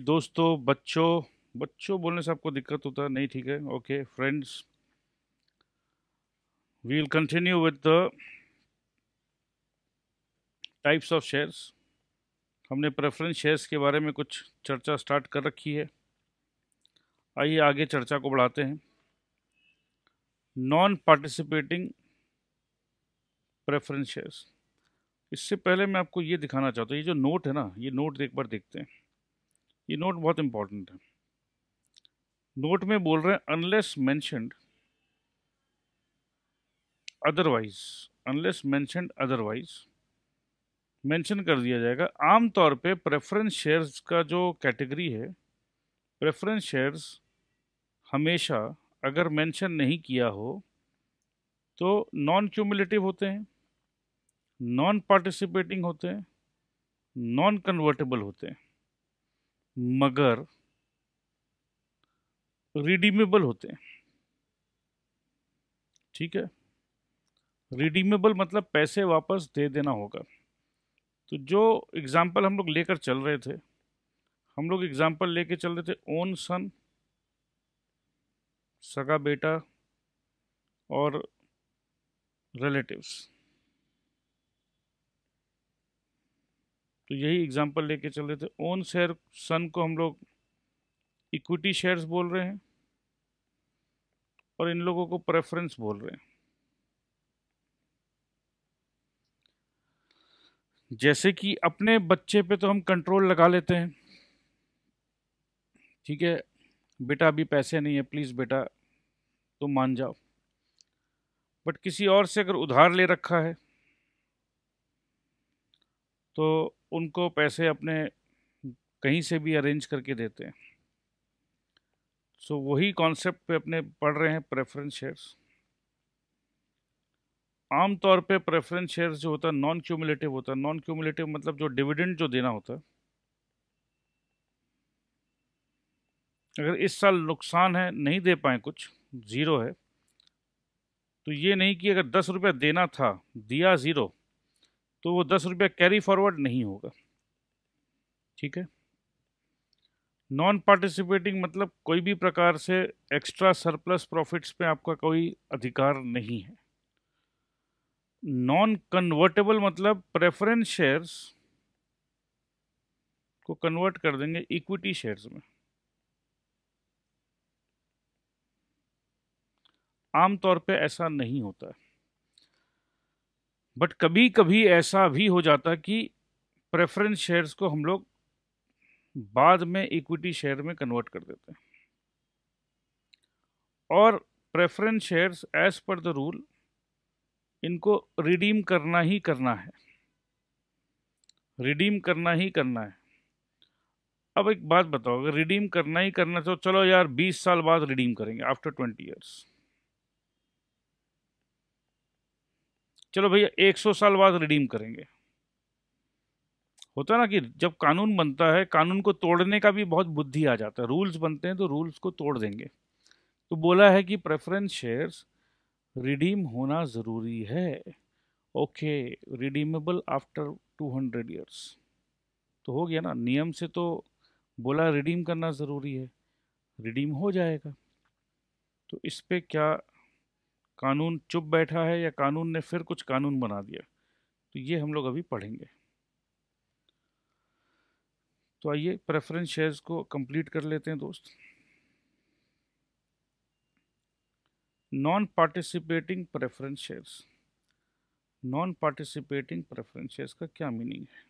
दोस्तों, बच्चों बच्चों बोलने से आपको दिक्कत होता है? नहीं, ठीक है। Okay friends, we will continue with the types of shares. हमने प्रेफरेंस शेयर्स के बारे में कुछ चर्चा स्टार्ट कर रखी है। आइए आगे चर्चा को बढ़ाते हैं। Non participating preference shares. इससे पहले मैं आपको ये दिखाना चाहता हूँ, ये जो नोट है ना, ये नोट एक बार देखते हैं। ये नोट बहुत इंपॉर्टेंट है। नोट में बोल रहे हैं unless mentioned otherwise, unless mentioned otherwise mention कर दिया जाएगा। आमतौर पे प्रेफरेंस शेयर्स का जो कैटेगरी है, प्रेफरेंस शेयर्स हमेशा अगर मेंशन नहीं किया हो तो नॉन क्यूमुलेटिव होते हैं, नॉन पार्टिसिपेटिंग होते हैं, नॉन कन्वर्टेबल होते हैं, मगर रिडीमेबल होते हैं। ठीक है, रिडीमेबल मतलब पैसे वापस दे देना होगा। तो जो एग्जाम्पल हम लोग लेकर चल रहे थे, हम लोग एग्जाम्पल लेके चल रहे थे ओन सन, सगा बेटा और रिलेटिव्स। तो यही एग्जाम्पल लेके चल रहे थे। ओन शेयर सन को हम लोग इक्विटी शेयर्स बोल रहे हैं और इन लोगों को प्रेफरेंस बोल रहे हैं। जैसे कि अपने बच्चे पे तो हम कंट्रोल लगा लेते हैं, ठीक है, बेटा अभी पैसे नहीं है, प्लीज़ बेटा तुम मान जाओ। बट किसी और से अगर उधार ले रखा है तो उनको पैसे अपने कहीं से भी अरेंज करके देते हैं। सो वही कॉन्सेप्ट पे अपने पढ़ रहे हैं प्रेफरेंस शेयर्स। आमतौर पे प्रेफरेंस शेयर्स जो होता है नॉन क्यूमुलेटिव होता है। नॉन क्यूमुलेटिव मतलब जो डिविडेंड जो देना होता है, अगर इस साल नुकसान है, नहीं दे पाए, कुछ ज़ीरो है, तो ये नहीं कि अगर 10 रुपया देना था, दिया ज़ीरो, तो वो 10 रुपया कैरी फॉरवर्ड नहीं होगा। ठीक है। नॉन पार्टिसिपेटिंग मतलब कोई भी प्रकार से एक्स्ट्रा सरप्लस प्रॉफिट्स पे आपका कोई अधिकार नहीं है। नॉन कन्वर्टेबल मतलब प्रेफरेंस शेयर्स को कन्वर्ट कर देंगे इक्विटी शेयर्स में। आमतौर पे ऐसा नहीं होता है, बट कभी कभी ऐसा भी हो जाता है कि प्रेफरेंस शेयर्स को हम लोग बाद में इक्विटी शेयर में कन्वर्ट कर देते हैं। और preference shares as per the rule इनको रिडीम करना ही करना है, रिडीम करना ही करना है। अब एक बात बताओ, अगर रिडीम करना ही करना तो चलो यार 20 साल बाद रिडीम करेंगे, आफ्टर 20 ईयर्स। चलो भैया 100 साल बाद रिडीम करेंगे। होता है ना कि जब कानून बनता है, कानून को तोड़ने का भी बहुत बुद्धि आ जाता है। रूल्स बनते हैं तो रूल्स को तोड़ देंगे। तो बोला है कि प्रेफरेंस शेयर्स रिडीम होना ज़रूरी है। Okay, redeemable after 200 years. तो हो गया ना, नियम से तो बोला रिडीम करना ज़रूरी है, रिडीम हो जाएगा। तो इस पे क्या कानून चुप बैठा है या कानून ने फिर कुछ कानून बना दिया? तो ये हम लोग अभी पढ़ेंगे। तो आइए प्रेफरेंस शेयर्स को कंप्लीट कर लेते हैं दोस्त। Non participating preference shares. Non participating preference shares का क्या मीनिंग है?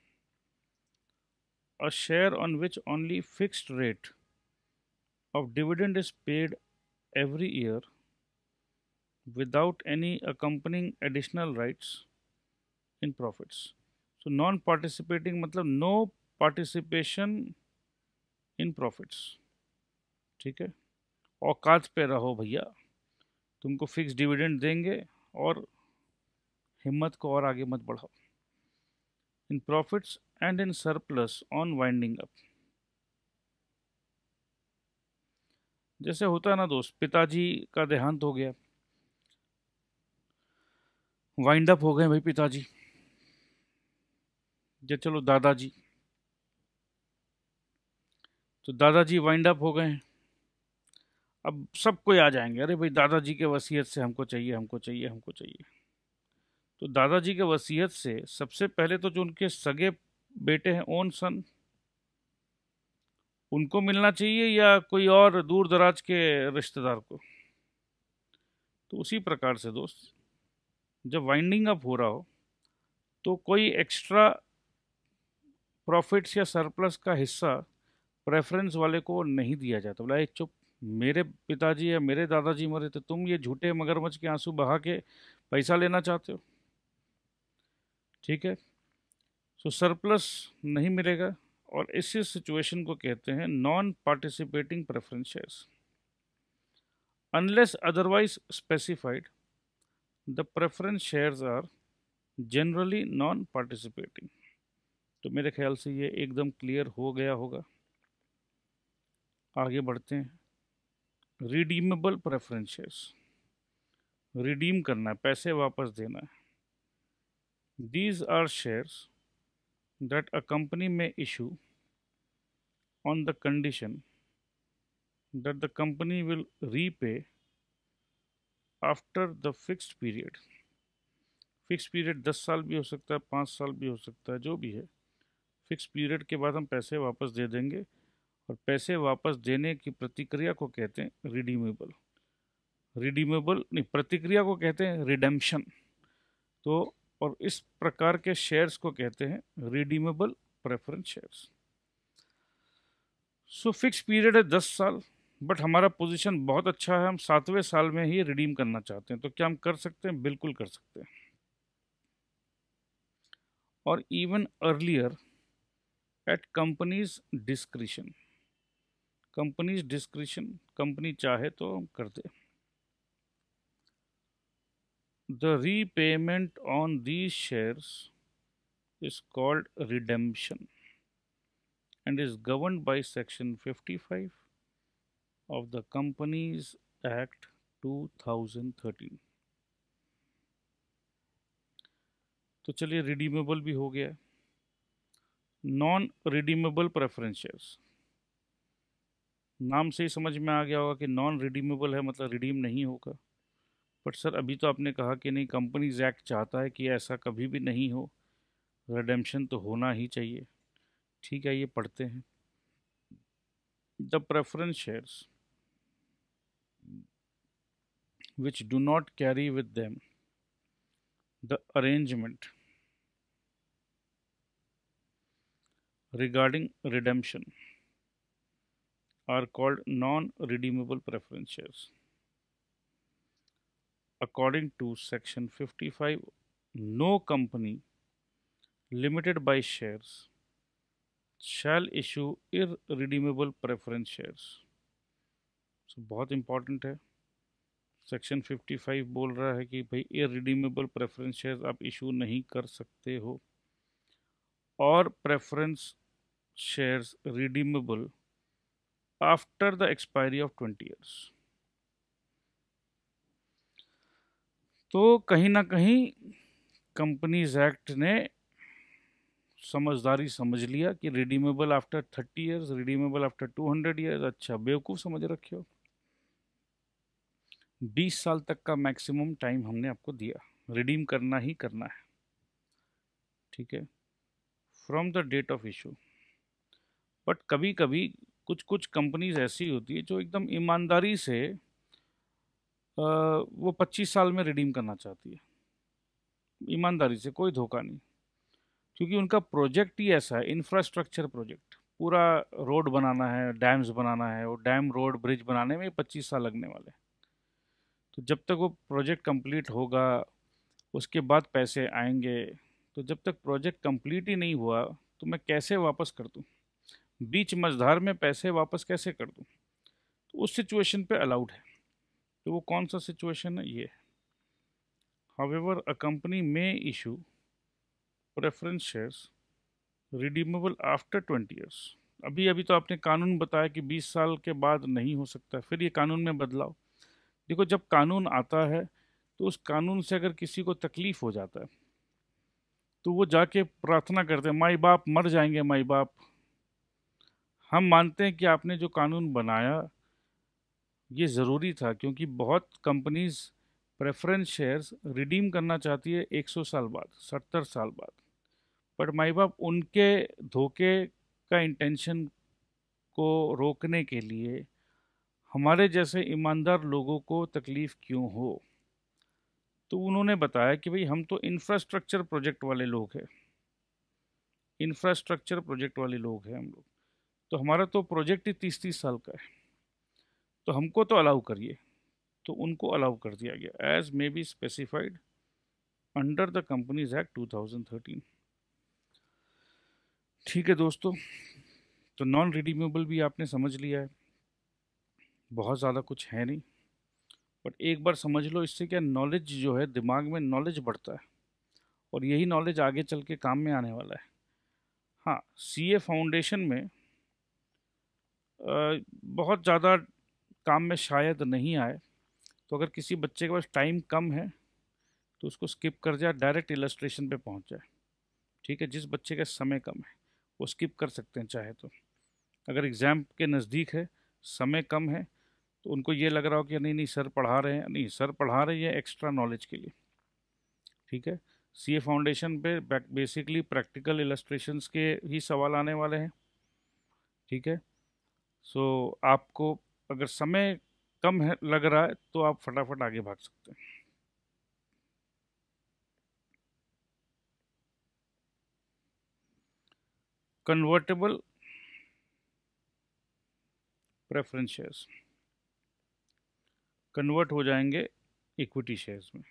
A share on which only fixed rate of dividend is paid every year without any accompanying additional rights in profits. So non-participating मतलब no participation in profits। ठीक है, औकात पे रहो भैया, तुमको फिक्स डिविडेंड देंगे और हिम्मत को और आगे मत बढ़ाओ। इन profits and in surplus on winding up. जैसे होता है ना दोस्त, पिताजी का देहांत हो गया, वाइंड अप हो गए भाई पिताजी, या चलो दादाजी, तो दादाजी वाइंड अप हो गए हैं। अब सब कोई आ जाएंगे, अरे भाई दादाजी के वसीयत से हमको चाहिए, हमको चाहिए, हमको चाहिए। तो दादाजी के वसीयत से सबसे पहले तो जो उनके सगे बेटे हैं, ओन सन, उनको मिलना चाहिए या कोई और दूर दराज के रिश्तेदार को। तो उसी प्रकार से दोस्त, जब वाइंडिंग अप हो रहा हो तो कोई एक्स्ट्रा प्रॉफिट्स या सरप्लस का हिस्सा प्रेफरेंस वाले को नहीं दिया जाता। बोला, चुप, मेरे पिताजी या मेरे दादाजी मरे थे, तुम ये झूठे मगरमच्छ के आंसू बहा के पैसा लेना चाहते हो, ठीक है। सो सरप्लस नहीं मिलेगा, और इसी सिचुएशन को कहते हैं non participating preference shares. Unless otherwise specified, the preference shares are generally non participating. तो मेरे ख्याल से ये एकदम क्लियर हो गया होगा। आगे बढ़ते हैं। रिडीमेबल प्रेफरेंस शेयर्स, रिडीम करना है, पैसे वापस देना है। These are shares that a company में issue on the condition that the company will repay after the fixed period। Fix period 10 साल भी हो सकता है, 5 साल भी हो सकता है, जो भी है, फिक्स पीरियड के बाद हम पैसे वापस दे देंगे। और पैसे वापस देने की प्रतिक्रिया को कहते हैं रिडीमेबल। रिडीमेबल नहीं, प्रतिक्रिया को कहते हैं रिडेम्पशन। तो और इस प्रकार के शेयर्स को कहते हैं redeemable preference shares. So fix period है 10 साल, बट हमारा पोजीशन बहुत अच्छा है, हम 7वें साल में ही रिडीम करना चाहते हैं, तो क्या हम कर सकते हैं? बिल्कुल कर सकते हैं। और even earlier at companies discretion. Companies discretion, company चाहे तो हम कर दे। The repayment on these shares is called redemption and is governed by section 55 of the Companies Act 2013। तो चलिए, रिडीमेबल भी हो गया। नॉन रिडीमेबल प्रेफरेंस शेयर्स, नाम से ही समझ में आ गया होगा कि नॉन रिडीमेबल है, मतलब रिडीम नहीं होगा। बट सर, अभी तो आपने कहा कि नहीं, कंपनीज एक्ट चाहता है कि ऐसा कभी भी नहीं हो, रिडेम्पशन तो होना ही चाहिए। ठीक है, ये पढ़ते हैं। The preference shares which do not carry with them the arrangement regarding redemption are called non-redeemable preference shares. According to section 55, no company limited by shares shall issue irredeemable preference shares। So, बहुत important है। Section 55 बोल रहा है कि भाई irredeemable preference shares आप issue नहीं कर सकते हो, और preference shares redeemable after the expiry of 20 years. तो कहीं ना कहीं कंपनीज एक्ट ने समझदारी समझ लिया कि redeemable after 30 years, redeemable after 200 years. अच्छा, बेवकूफ़ समझ रखे हो। 20 साल तक का मैक्सिमम टाइम हमने आपको दिया, रिडीम करना ही करना है, ठीक है, from the date of issue. But कभी कभी कुछ कुछ कंपनीज ऐसी होती है जो एकदम ईमानदारी से वो 25 साल में रिडीम करना चाहती है, ईमानदारी से, कोई धोखा नहीं। क्योंकि उनका प्रोजेक्ट ही ऐसा है, इंफ्रास्ट्रक्चर प्रोजेक्ट, पूरा रोड बनाना है, डैम्स बनाना है, और डैम, रोड, ब्रिज बनाने में 25 साल लगने वाले। तो जब तक वो प्रोजेक्ट कंप्लीट होगा, उसके बाद पैसे आएंगे। तो जब तक प्रोजेक्ट कंप्लीट ही नहीं हुआ तो मैं कैसे वापस कर दूँ? बीच मझधार में पैसे वापस कैसे कर दूँ? तो उस सिचुएशन पे अलाउड है। तो वो कौन सा सिचुएशन है? ये, हाउएवर अ कंपनी में issue preference shares redeemable after 20 years. अभी अभी तो आपने कानून बताया कि 20 साल के बाद नहीं हो सकता, फिर ये कानून में बदलाव। देखो, जब कानून आता है तो उस कानून से अगर किसी को तकलीफ हो जाता है तो वो जाके प्रार्थना करते हैं, माई बाप मर जाएंगे, माई बाप हम मानते हैं कि आपने जो कानून बनाया ये ज़रूरी था, क्योंकि बहुत कंपनीज प्रेफरेंस शेयर्स रिडीम करना चाहती है 100 साल बाद, 70 साल बाद। बट माई बाप उनके धोखे का इंटेंशन को रोकने के लिए हमारे जैसे ईमानदार लोगों को तकलीफ़ क्यों हो, तो उन्होंने बताया कि भाई हम तो इंफ्रास्ट्रक्चर प्रोजेक्ट वाले लोग हैं, इंफ्रास्ट्रक्चर प्रोजेक्ट वाले लोग हैं हम लोग, तो हमारा तो प्रोजेक्ट ही 30-30 साल का है, तो हमको तो अलाउ करिए। तो उनको अलाउ कर दिया गया as may be specified under the companies act 2013। ठीक है दोस्तों, तो नॉन रिडीमेबल भी आपने समझ लिया है, बहुत ज़्यादा कुछ है नहीं, बट एक बार समझ लो, इससे क्या नॉलेज जो है, दिमाग में नॉलेज बढ़ता है और यही नॉलेज आगे चल के काम में आने वाला है। हाँ, सीए फाउंडेशन में बहुत ज़्यादा काम में शायद नहीं आए, तो अगर किसी बच्चे के पास टाइम कम है तो उसको स्किप कर जाए, डायरेक्ट इलस्ट्रेशन पे पहुंच जाए। ठीक है, जिस बच्चे का समय कम है वो स्किप कर सकते हैं चाहे तो। अगर एग्ज़ाम के नज़दीक है, समय कम है, तो उनको ये लग रहा हो कि नहीं नहीं सर पढ़ा रहे हैं, नहीं सर पढ़ा रहे हैं एक्स्ट्रा नॉलेज के लिए। ठीक है, सीए फाउंडेशन पे बेसिकली प्रैक्टिकल इलस्ट्रेशंस के ही सवाल आने वाले हैं। ठीक है, सो आपको अगर समय कम है लग रहा है तो आप फटाफट आगे भाग सकते हैं। कन्वर्टेबल प्रेफरेंस शेयर्स कन्वर्ट हो जाएंगे इक्विटी शेयर्स में।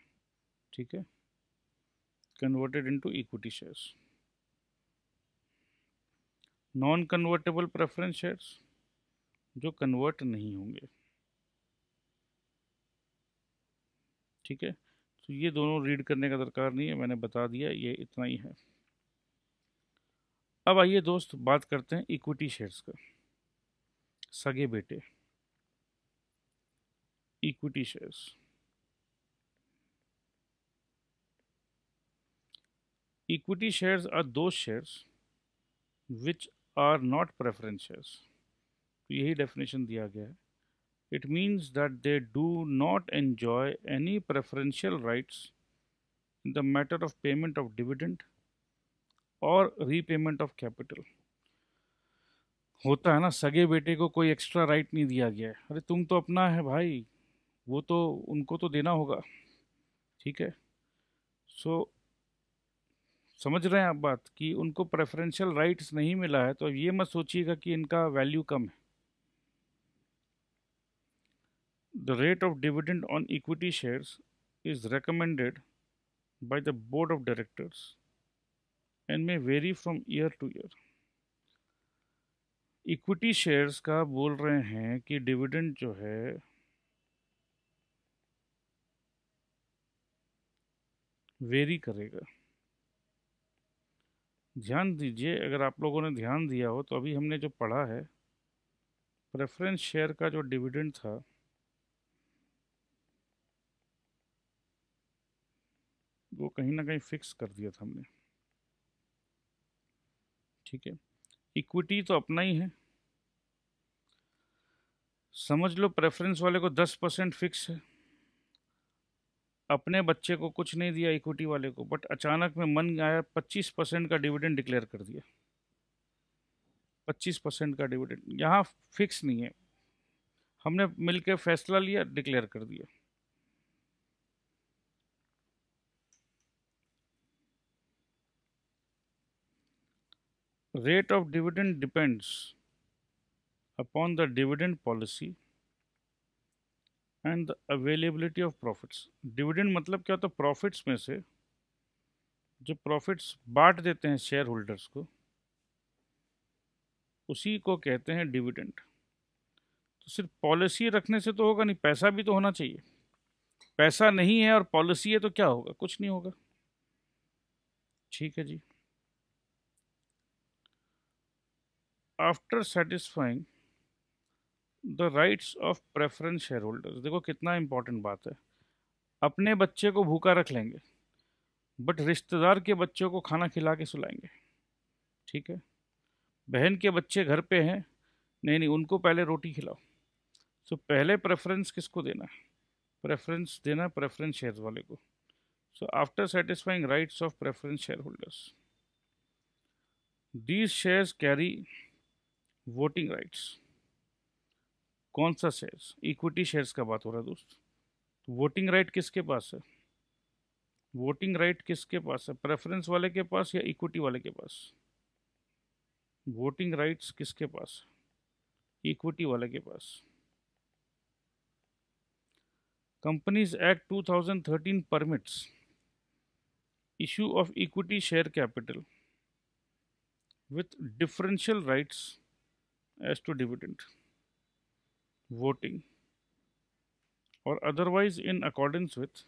ठीक है, converted into equity shares. Non convertible preference shares जो कन्वर्ट नहीं होंगे। ठीक है, तो ये दोनों रीड करने का दरकार नहीं है, मैंने बता दिया, ये इतना ही है। अब आइए दोस्त बात करते हैं इक्विटी शेयर्स का। सगे बेटे equity shares. Equity shares are those shares which are not preference shares. तो यही डेफिनेशन दिया गया है। It means that they do not enjoy any preferential rights in the matter of payment of dividend or repayment of capital। होता है ना, सगे बेटे को कोई एक्स्ट्रा राइट नहीं दिया गया है, अरे तुम तो अपना है भाई, वो तो उनको तो देना होगा। ठीक है, सो समझ रहे हैं आप बात, कि उनको प्रेफरेंशियल राइट्स नहीं मिला है, तो ये मत सोचिएगा कि इनका वैल्यू कम है। The rate of dividend on equity shares is recommended by the board of directors and may vary from year to year। Equity shares का बोल रहे हैं कि डिविडेंड जो है वेरी करेगा। ध्यान दीजिए, अगर आप लोगों ने ध्यान दिया हो तो अभी हमने जो पढ़ा है, प्रेफरेंस शेयर का जो डिविडेंड था वो कहीं ना कहीं फिक्स कर दिया था हमने। ठीक है, इक्विटी तो अपना ही है, समझ लो प्रेफरेंस वाले को 10% फिक्स है, अपने बच्चे को कुछ नहीं दिया इक्विटी वाले को, बट अचानक में मन आया 25% का डिविडेंड डिक्लेयर कर दिया। 25% का डिविडेंड यहाँ फिक्स नहीं है, हमने मिलकर फैसला लिया, डिक्लेयर कर दिया। Rate of dividend depends upon the dividend policy and the availability of profits। Dividend मतलब क्या होता है, प्रॉफिट्स में से जो प्रॉफिट्स बांट देते हैं शेयर होल्डर्स को, उसी को कहते हैं डिविडेंड। तो सिर्फ पॉलिसी रखने से तो होगा नहीं, पैसा भी तो होना चाहिए। पैसा नहीं है और पॉलिसी है तो क्या होगा, कुछ नहीं होगा। ठीक है जी, after satisfying the rights of preference share holders. देखो कितना इंपॉर्टेंट बात है, अपने बच्चे को भूखा रख लेंगे बट रिश्तेदार के बच्चों को खाना खिला के सुलाएंगे। ठीक है, बहन के बच्चे घर पे हैं नहीं नहीं, उनको पहले रोटी खिलाओ। सो पहले प्रेफरेंस किसको देना है? प्रेफरेंस देना प्रेफरेंस शेयर वाले को। So after satisfying rights of preference share holders, these shares carry voting rights. कौन सा शेयर्स? इक्विटी शेयर्स का बात हो रहा है दोस्त। वोटिंग राइट किसके पास है? वोटिंग राइट किसके पास है? प्रेफरेंस वाले के पास या इक्विटी वाले के पास? वोटिंग राइट्स किसके पास? इक्विटी वाले के पास। Companies act 2013 permits issue of equity share capital with differential rights as to dividend, voting or otherwise in accordance with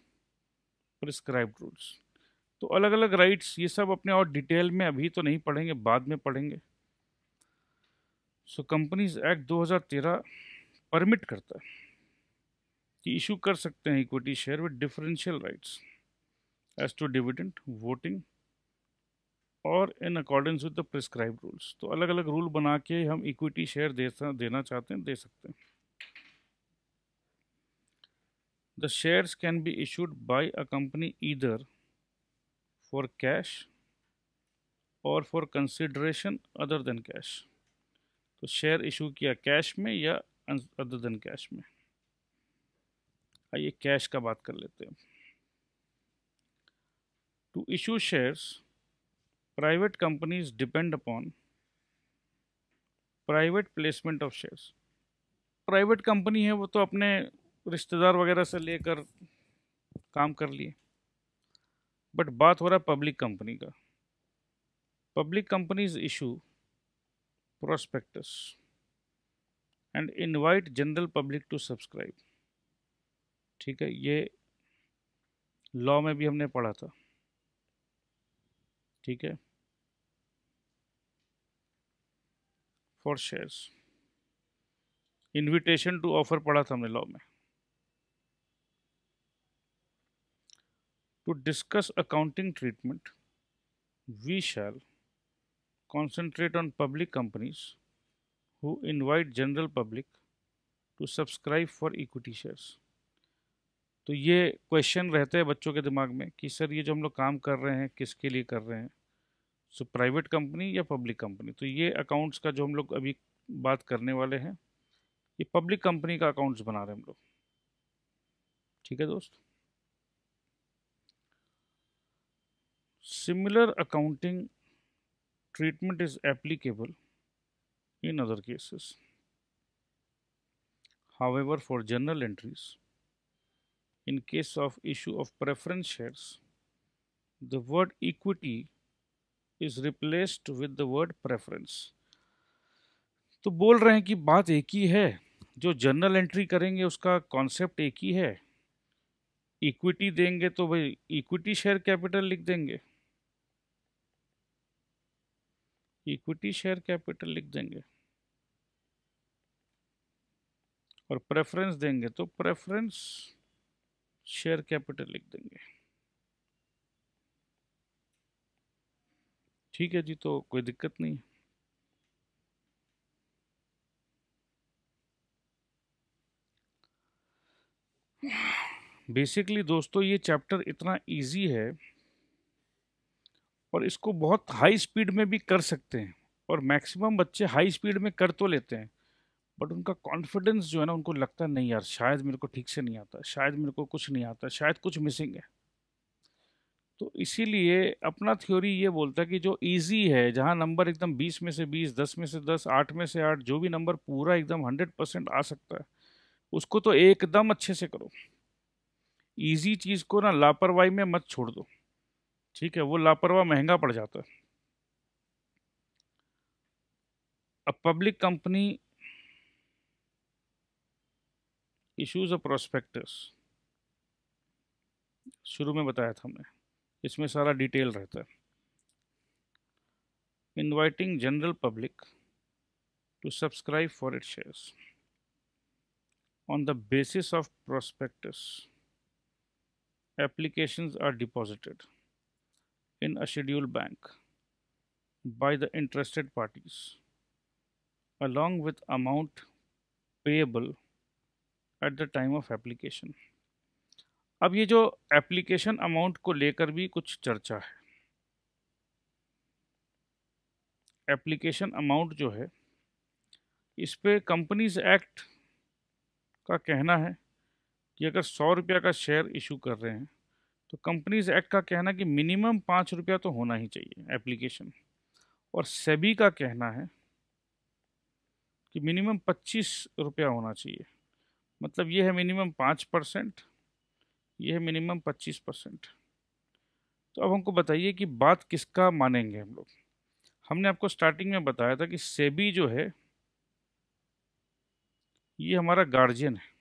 prescribed rules। तो अलग अलग राइट्स, ये सब अपने और डिटेल में अभी तो नहीं पढ़ेंगे, बाद में पढ़ेंगे। सो कंपनीज एक्ट 2013 परमिट करता है कि इशू कर सकते हैं equity share with differential rights as to dividend, voting और in accordance with the prescribe rules. तो अलग अलग रूल बना के हम इक्विटी शेयर देना चाहते हैं, दे सकते हैं। The shares can be issued by a company either for cash और for consideration other than cash. तो शेयर इशू किया कैश में या अदर देन कैश में। आइए कैश का बात कर लेते हैं। To issue shares, private companies depend upon private placement of shares. Private company है वो तो अपने रिश्तेदार वगैरह से लेकर काम कर लिए, बट बात हो रहा है पब्लिक कंपनी का। Public companies issue prospectus and invite general public to subscribe. ठीक है, ये लॉ में भी हमने पढ़ा था। ठीक है, for shares, invitation to offer पढ़ा था हमने लॉ में। To discuss accounting treatment, we shall concentrate on public companies who invite general public to subscribe for equity shares। तो ये क्वेश्चन रहते हैं बच्चों के दिमाग में कि सर ये जो हम लोग काम कर रहे हैं किसके लिए कर रहे हैं, सो प्राइवेट कंपनी या पब्लिक कंपनी। तो ये अकाउंट्स का जो हम लोग अभी बात करने वाले हैं, ये पब्लिक कंपनी का अकाउंट्स बना रहे हैं हम लोग। ठीक है दोस्त। Similar accounting treatment is applicable in other cases. However, for journal entries, in case of issue of preference shares, the word equity is replaced with the word preference। तो बोल रहे हैं कि बात एक ही है, जो जर्नल एंट्री करेंगे उसका कॉन्सेप्ट एक ही है। इक्विटी देंगे तो भाई इक्विटी शेयर कैपिटल लिख देंगे, इक्विटी शेयर कैपिटल लिख देंगे, और प्रेफरेंस देंगे तो प्रेफरेंस शेयर कैपिटल लिख देंगे। ठीक है जी, तो कोई दिक्कत नहीं। बेसिकली दोस्तों ये चैप्टर इतना इजी है और इसको बहुत हाई स्पीड में भी कर सकते हैं, और मैक्सिमम बच्चे हाई स्पीड में कर तो लेते हैं, बट उनका कॉन्फिडेंस जो है ना, उनको लगता है नहीं यार शायद मेरे को ठीक से नहीं आता, शायद मेरे को कुछ नहीं आता, शायद कुछ मिसिंग है। तो इसीलिए अपना थ्योरी ये बोलता है कि जो इजी है, जहाँ नंबर एकदम 20 में से 20, 10 में से 10, 8 में से 8, जो भी नंबर पूरा एकदम 100% आ सकता है, उसको तो एकदम अच्छे से करो। इजी चीज़ को ना लापरवाही में मत छोड़ दो। ठीक है, वो लापरवाह महंगा पड़ जाता है। अब पब्लिक कंपनी इश्यूज अ प्रोस्पेक्टस, शुरू में बताया था हमने, इसमें सारा डिटेल रहता है। Inviting general public to subscribe for its shares on the basis of prospectus, applications are deposited in a scheduled bank by the interested parties along with amount payable at the time of application। अब ये जो application amount को लेकर भी कुछ चर्चा है। Application amount जो है, इस पे कंपनीज एक्ट का कहना है कि अगर 100 रुपया का शेयर इशू कर रहे हैं तो कंपनीज एक्ट का कहना है कि मिनिमम 5 रुपया तो होना ही चाहिए एप्लीकेशन, और सेबी का कहना है कि मिनिमम 25 रुपया होना चाहिए। मतलब ये है मिनिमम 5%, ये है मिनिमम 25%। तो अब हमको बताइए कि बात किसका मानेंगे हम लोग। हमने आपको स्टार्टिंग में बताया था कि सेबी जो है ये हमारा गार्जियन है,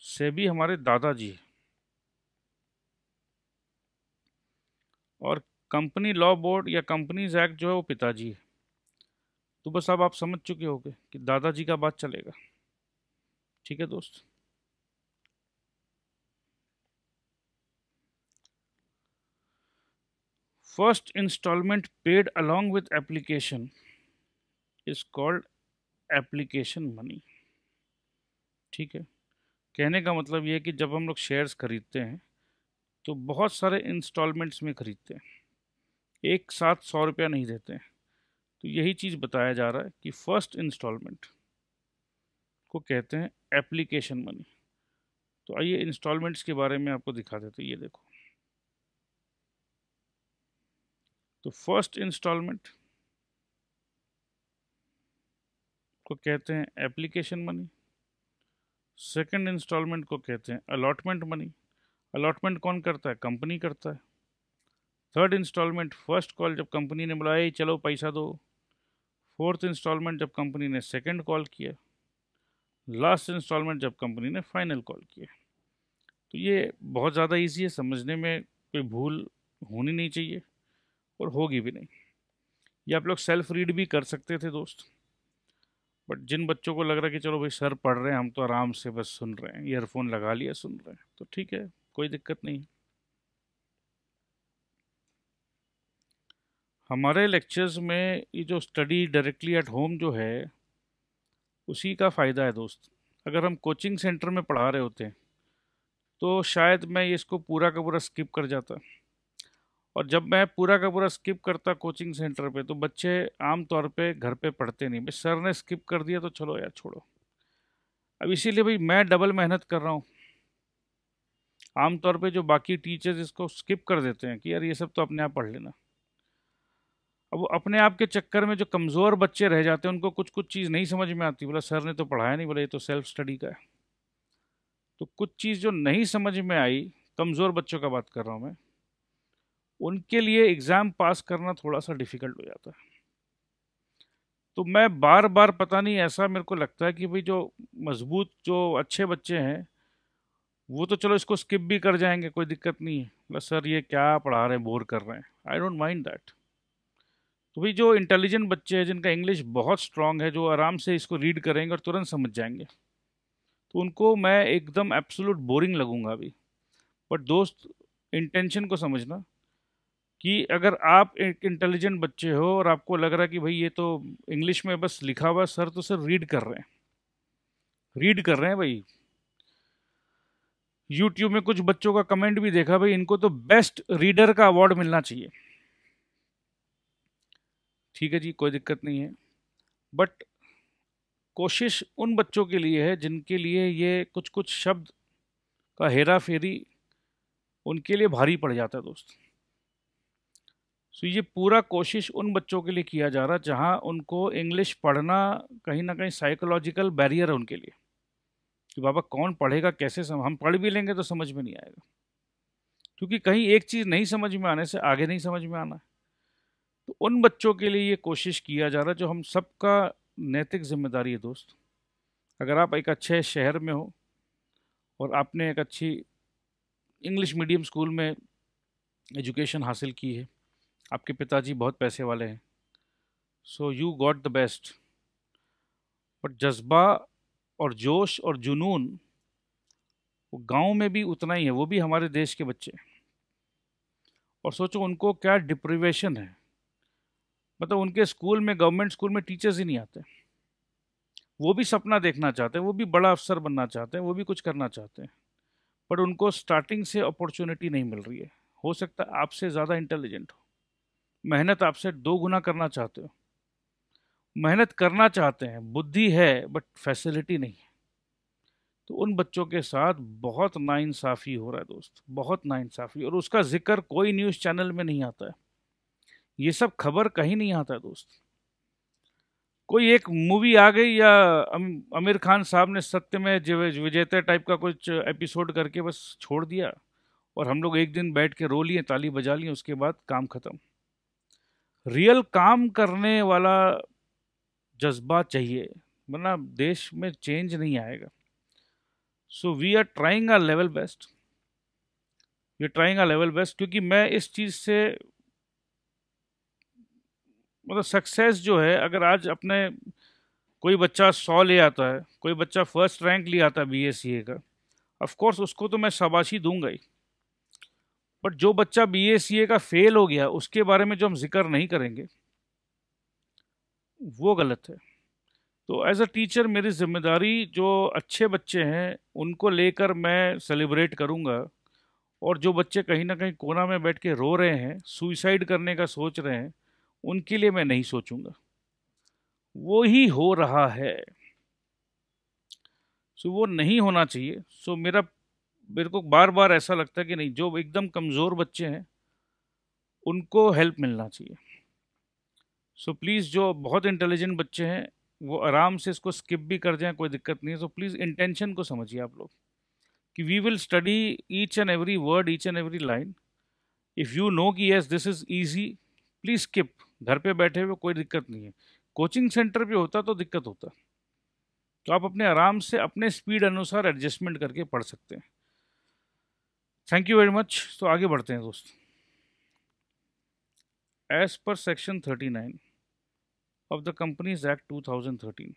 सेबी हमारे दादाजी है, और कंपनी लॉ बोर्ड या कंपनीज एक्ट जो है वो पिताजी है। तो बस अब आप समझ चुके होंगे कि दादाजी का बात चलेगा। ठीक है दोस्त। First instalment paid along with application is called application money. ठीक है, कहने का मतलब ये है कि जब हम लोग शेयर्स खरीदते हैं तो बहुत सारे इंस्टॉलमेंट्स में खरीदते हैं, एक साथ 100 रुपया नहीं देते हैं। तो यही चीज़ बताया जा रहा है कि फर्स्ट इंस्टॉलमेंट को कहते हैं एप्लीकेशन मनी। तो आइए इंस्टॉलमेंट्स के बारे में आपको दिखा देते हैं। ये देखो, तो फर्स्ट इंस्टॉलमेंट को कहते हैं एप्लीकेशन मनी, सेकंड इंस्टॉलमेंट को कहते हैं अलॉटमेंट मनी। अलॉटमेंट कौन करता है? कंपनी करता है। थर्ड इंस्टॉलमेंट फर्स्ट कॉल, जब कंपनी ने बुलाया "ए, चलो पैसा दो"। फोर्थ इंस्टॉलमेंट जब कंपनी ने सेकंड कॉल किया। लास्ट इंस्टॉलमेंट जब कंपनी ने फाइनल कॉल किया। तो ये बहुत ज़्यादा ईजी है, समझने में कोई भूल होनी नहीं चाहिए और होगी भी नहीं। ये आप लोग सेल्फ रीड भी कर सकते थे दोस्त, बट जिन बच्चों को लग रहा है कि चलो भाई सर पढ़ रहे हैं, हम तो आराम से बस सुन रहे हैं, ईयरफोन लगा लिया सुन रहे हैं, तो ठीक है, कोई दिक्कत नहीं। हमारे लेक्चर्स में ये जो स्टडी डायरेक्टली एट होम जो है, उसी का फ़ायदा है दोस्त। अगर हम कोचिंग सेंटर में पढ़ा रहे होते हैं तो शायद मैं इसको पूरा का पूरा स्किप कर जाता, और जब मैं पूरा का पूरा स्किप करता कोचिंग सेंटर पे तो बच्चे आम तौर पे घर पे पढ़ते नहीं। भाई सर ने स्किप कर दिया तो चलो यार छोड़ो। अब इसीलिए भाई मैं डबल मेहनत कर रहा हूँ। आमतौर पे जो बाकी टीचर्स इसको स्किप कर देते हैं कि यार ये सब तो अपने आप पढ़ लेना। अब वो अपने आप के चक्कर में जो कमज़ोर बच्चे रह जाते हैं, उनको कुछ कुछ चीज़ नहीं समझ में आती। बोला सर ने तो पढ़ाया नहीं, बोला ये तो सेल्फ स्टडी का है। तो कुछ चीज़ जो नहीं समझ में आई, कमज़ोर बच्चों का बात कर रहा हूँ मैं, उनके लिए एग्ज़ाम पास करना थोड़ा सा डिफ़िकल्ट हो जाता है। तो मैं बार बार, पता नहीं ऐसा मेरे को लगता है कि भाई जो मजबूत जो अच्छे बच्चे हैं वो तो चलो इसको स्किप भी कर जाएंगे, कोई दिक्कत नहीं है। बस सर ये क्या पढ़ा रहे हैं, बोर कर रहे हैं, आई डोंट माइंड दैट। तो भाई जो इंटेलिजेंट बच्चे हैं, जिनका इंग्लिश बहुत स्ट्रांग है, जो आराम से इसको रीड करेंगे और तुरंत समझ जाएंगे, तो उनको मैं एकदम एब्सोल्यूट बोरिंग लगूंगा अभी। बट दोस्त, इंटेंशन को समझना कि अगर आप एक इंटेलिजेंट बच्चे हो और आपको लग रहा है कि भाई ये तो इंग्लिश में बस लिखा हुआ है, सर तो सर रीड कर रहे हैं, रीड कर रहे हैं भाई। यूट्यूब में कुछ बच्चों का कमेंट भी देखा, भाई इनको तो बेस्ट रीडर का अवार्ड मिलना चाहिए। ठीक है जी, कोई दिक्कत नहीं है, बट कोशिश उन बच्चों के लिए है जिनके लिए ये कुछ कुछ शब्द का हेरा फेरी उनके लिए भारी पड़ जाता है दोस्त। सो ये पूरा कोशिश उन बच्चों के लिए किया जा रहा है जहां उनको इंग्लिश पढ़ना कहीं ना कहीं साइकोलॉजिकल बैरियर है उनके लिए, कि बाबा कौन पढ़ेगा, कैसे हम पढ़ भी लेंगे तो समझ में नहीं आएगा, क्योंकि कहीं एक चीज़ नहीं समझ में आने से आगे नहीं समझ में आना है। तो उन बच्चों के लिए ये कोशिश किया जा रहा है, जो हम सबका नैतिक जिम्मेदारी है दोस्त। अगर आप एक अच्छे शहर में हो और आपने एक अच्छी इंग्लिश मीडियम स्कूल में एजुकेशन हासिल की है, आपके पिताजी बहुत पैसे वाले हैं, so you got the best. But जज्बा और जोश और जुनून वो गांव में भी उतना ही है, वो भी हमारे देश के बच्चे। और सोचो उनको क्या डिप्रिवेशन है, मतलब उनके स्कूल में, गवर्नमेंट स्कूल में टीचर्स ही नहीं आते। वो भी सपना देखना चाहते हैं, वो भी बड़ा अफसर बनना चाहते हैं, वो भी कुछ करना चाहते हैं, पर उनको स्टार्टिंग से अपॉर्चुनिटी नहीं मिल रही है। हो सकता है आपसे ज़्यादा इंटेलिजेंट हो, मेहनत आपसे 2 गुना करना चाहते हो, मेहनत करना चाहते हैं, बुद्धि है बट फैसिलिटी नहीं है। तो उन बच्चों के साथ बहुत नाइंसाफ़ी हो रहा है दोस्त, बहुत नाइंसाफ़ी, और उसका जिक्र कोई न्यूज़ चैनल में नहीं आता है। ये सब खबर कहीं नहीं आता है दोस्त। कोई एक मूवी आ गई, या आमिर खान साहब ने सत्य में विजेता टाइप का कुछ एपिसोड करके बस छोड़ दिया, और हम लोग एक दिन बैठ के रो लिए, ताली बजा लिए, उसके बाद काम खत्म। रियल काम करने वाला जज्बा चाहिए, वरना देश में चेंज नहीं आएगा। So we are trying our level best, क्योंकि मैं इस चीज़ से, मतलब सक्सेस जो है, अगर आज अपने कोई बच्चा 100 ले आता है, कोई बच्चा फर्स्ट रैंक ले आता है BACA का, ऑफ कोर्स उसको तो मैं शाबाशी दूंगा ही, बट जो बच्चा BACA का फेल हो गया, उसके बारे में जो हम जिक्र नहीं करेंगे, वो गलत है। तो एज अ टीचर मेरी जिम्मेदारी, जो अच्छे बच्चे हैं उनको लेकर मैं सेलिब्रेट करूंगा, और जो बच्चे कहीं ना कहीं कोना में बैठ के रो रहे हैं, सुइसाइड करने का सोच रहे हैं, उनके लिए मैं नहीं सोचूंगा। वो ही हो रहा है, सो वो नहीं होना चाहिए। सो मेरे को बार बार ऐसा लगता है कि नहीं, जो एकदम कमज़ोर बच्चे हैं उनको हेल्प मिलना चाहिए। सो प्लीज़, जो बहुत इंटेलिजेंट बच्चे हैं वो आराम से इसको स्किप भी कर जाएं, कोई दिक्कत नहीं है। सो प्लीज़ इंटेंशन को समझिए आप लोग, कि we will study each and every word, each and every line. If you know कि yes this is easy, please skip. घर पे बैठे हुए कोई दिक्कत नहीं है, कोचिंग सेंटर पे होता तो दिक्कत होता। तो आप अपने आराम से, अपने स्पीड अनुसार एडजस्टमेंट करके पढ़ सकते हैं। Thank you very much. तो आगे बढ़ते हैं दोस्त। As per section 39 of the Companies Act 2013,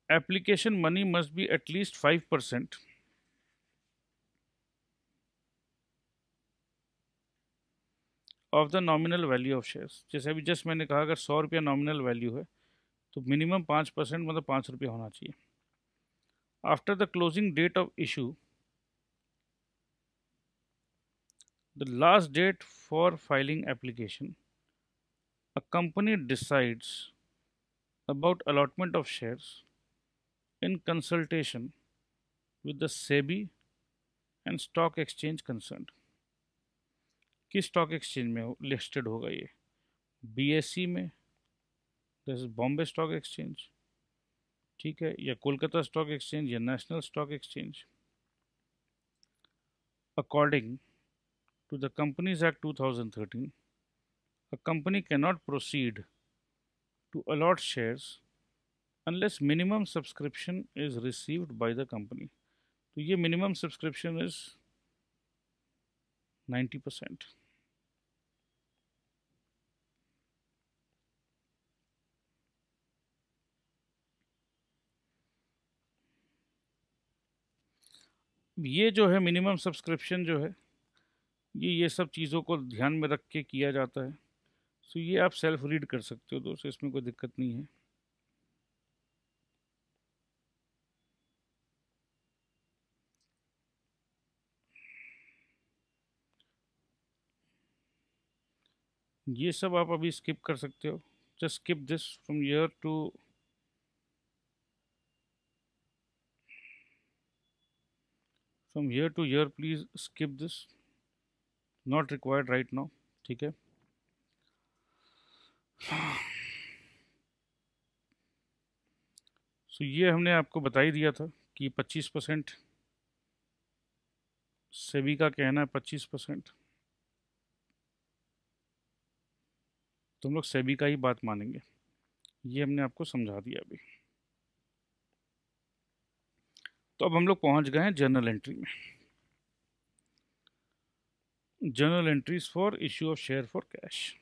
application money must be at least 5% of the nominal value of shares। जैसे अभी जस्ट मैंने कहा, अगर 100 रुपया नॉमिनल वैल्यू है तो मिनिमम 5%, मतलब 5 रुपया होना चाहिए। After the closing date of issue, the last date for filing application, a company decides about allotment of shares in consultation with the SEBI and stock exchange concerned। किस stock exchange में listed होगा ये? BSE में, this Bombay stock exchange, ठीक है, या Kolkata stock exchange, या national stock exchange. According to the Companies Act 2013, a company cannot proceed to allot shares unless minimum subscription is received by the company। तो ये minimum subscription is 90%। ये जो है minimum subscription जो है, ये सब चीज़ों को ध्यान में रख के किया जाता है। सो ये आप सेल्फ रीड कर सकते हो दोस्तों, इसमें कोई दिक्कत नहीं है। ये सब आप अभी स्किप कर सकते हो, just skip this from year two year, please skip this, not required right now, ठीक है। सो ये हमने आपको बता ही दिया था कि 25%, सेबी का कहना है 25%, तो हम लोग सेबी का ही बात मानेंगे। ये हमने आपको समझा दिया अभी। तो अब हम लोग पहुंच गए हैं जर्नल एंट्री में। Journal entries for issue of share for cash.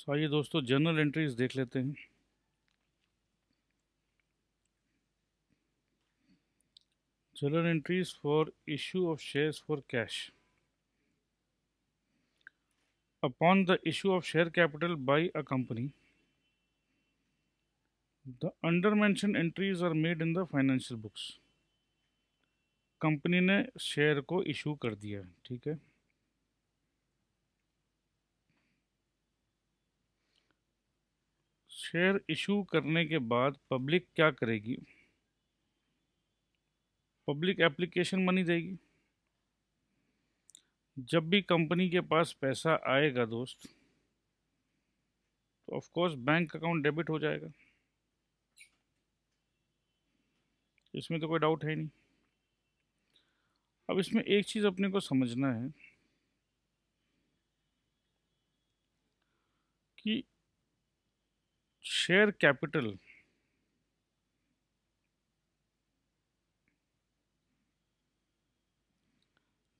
आइए दोस्तों जर्नल एंट्रीज देख लेते हैं। Journal entries for issue of shares for cash. Upon the issue of share capital by a company, the undermentioned entries are made in the financial books. Company ने share को issue कर दिया, ठीक है। Share issue करने के बाद public क्या करेगी? पब्लिक एप्लीकेशन मनी देगी। जब भी कंपनी के पास पैसा आएगा दोस्त, तो of course bank account debit हो जाएगा, इसमें तो कोई डाउट है नहीं। अब इसमें एक चीज़ अपने को समझना है कि शेयर कैपिटल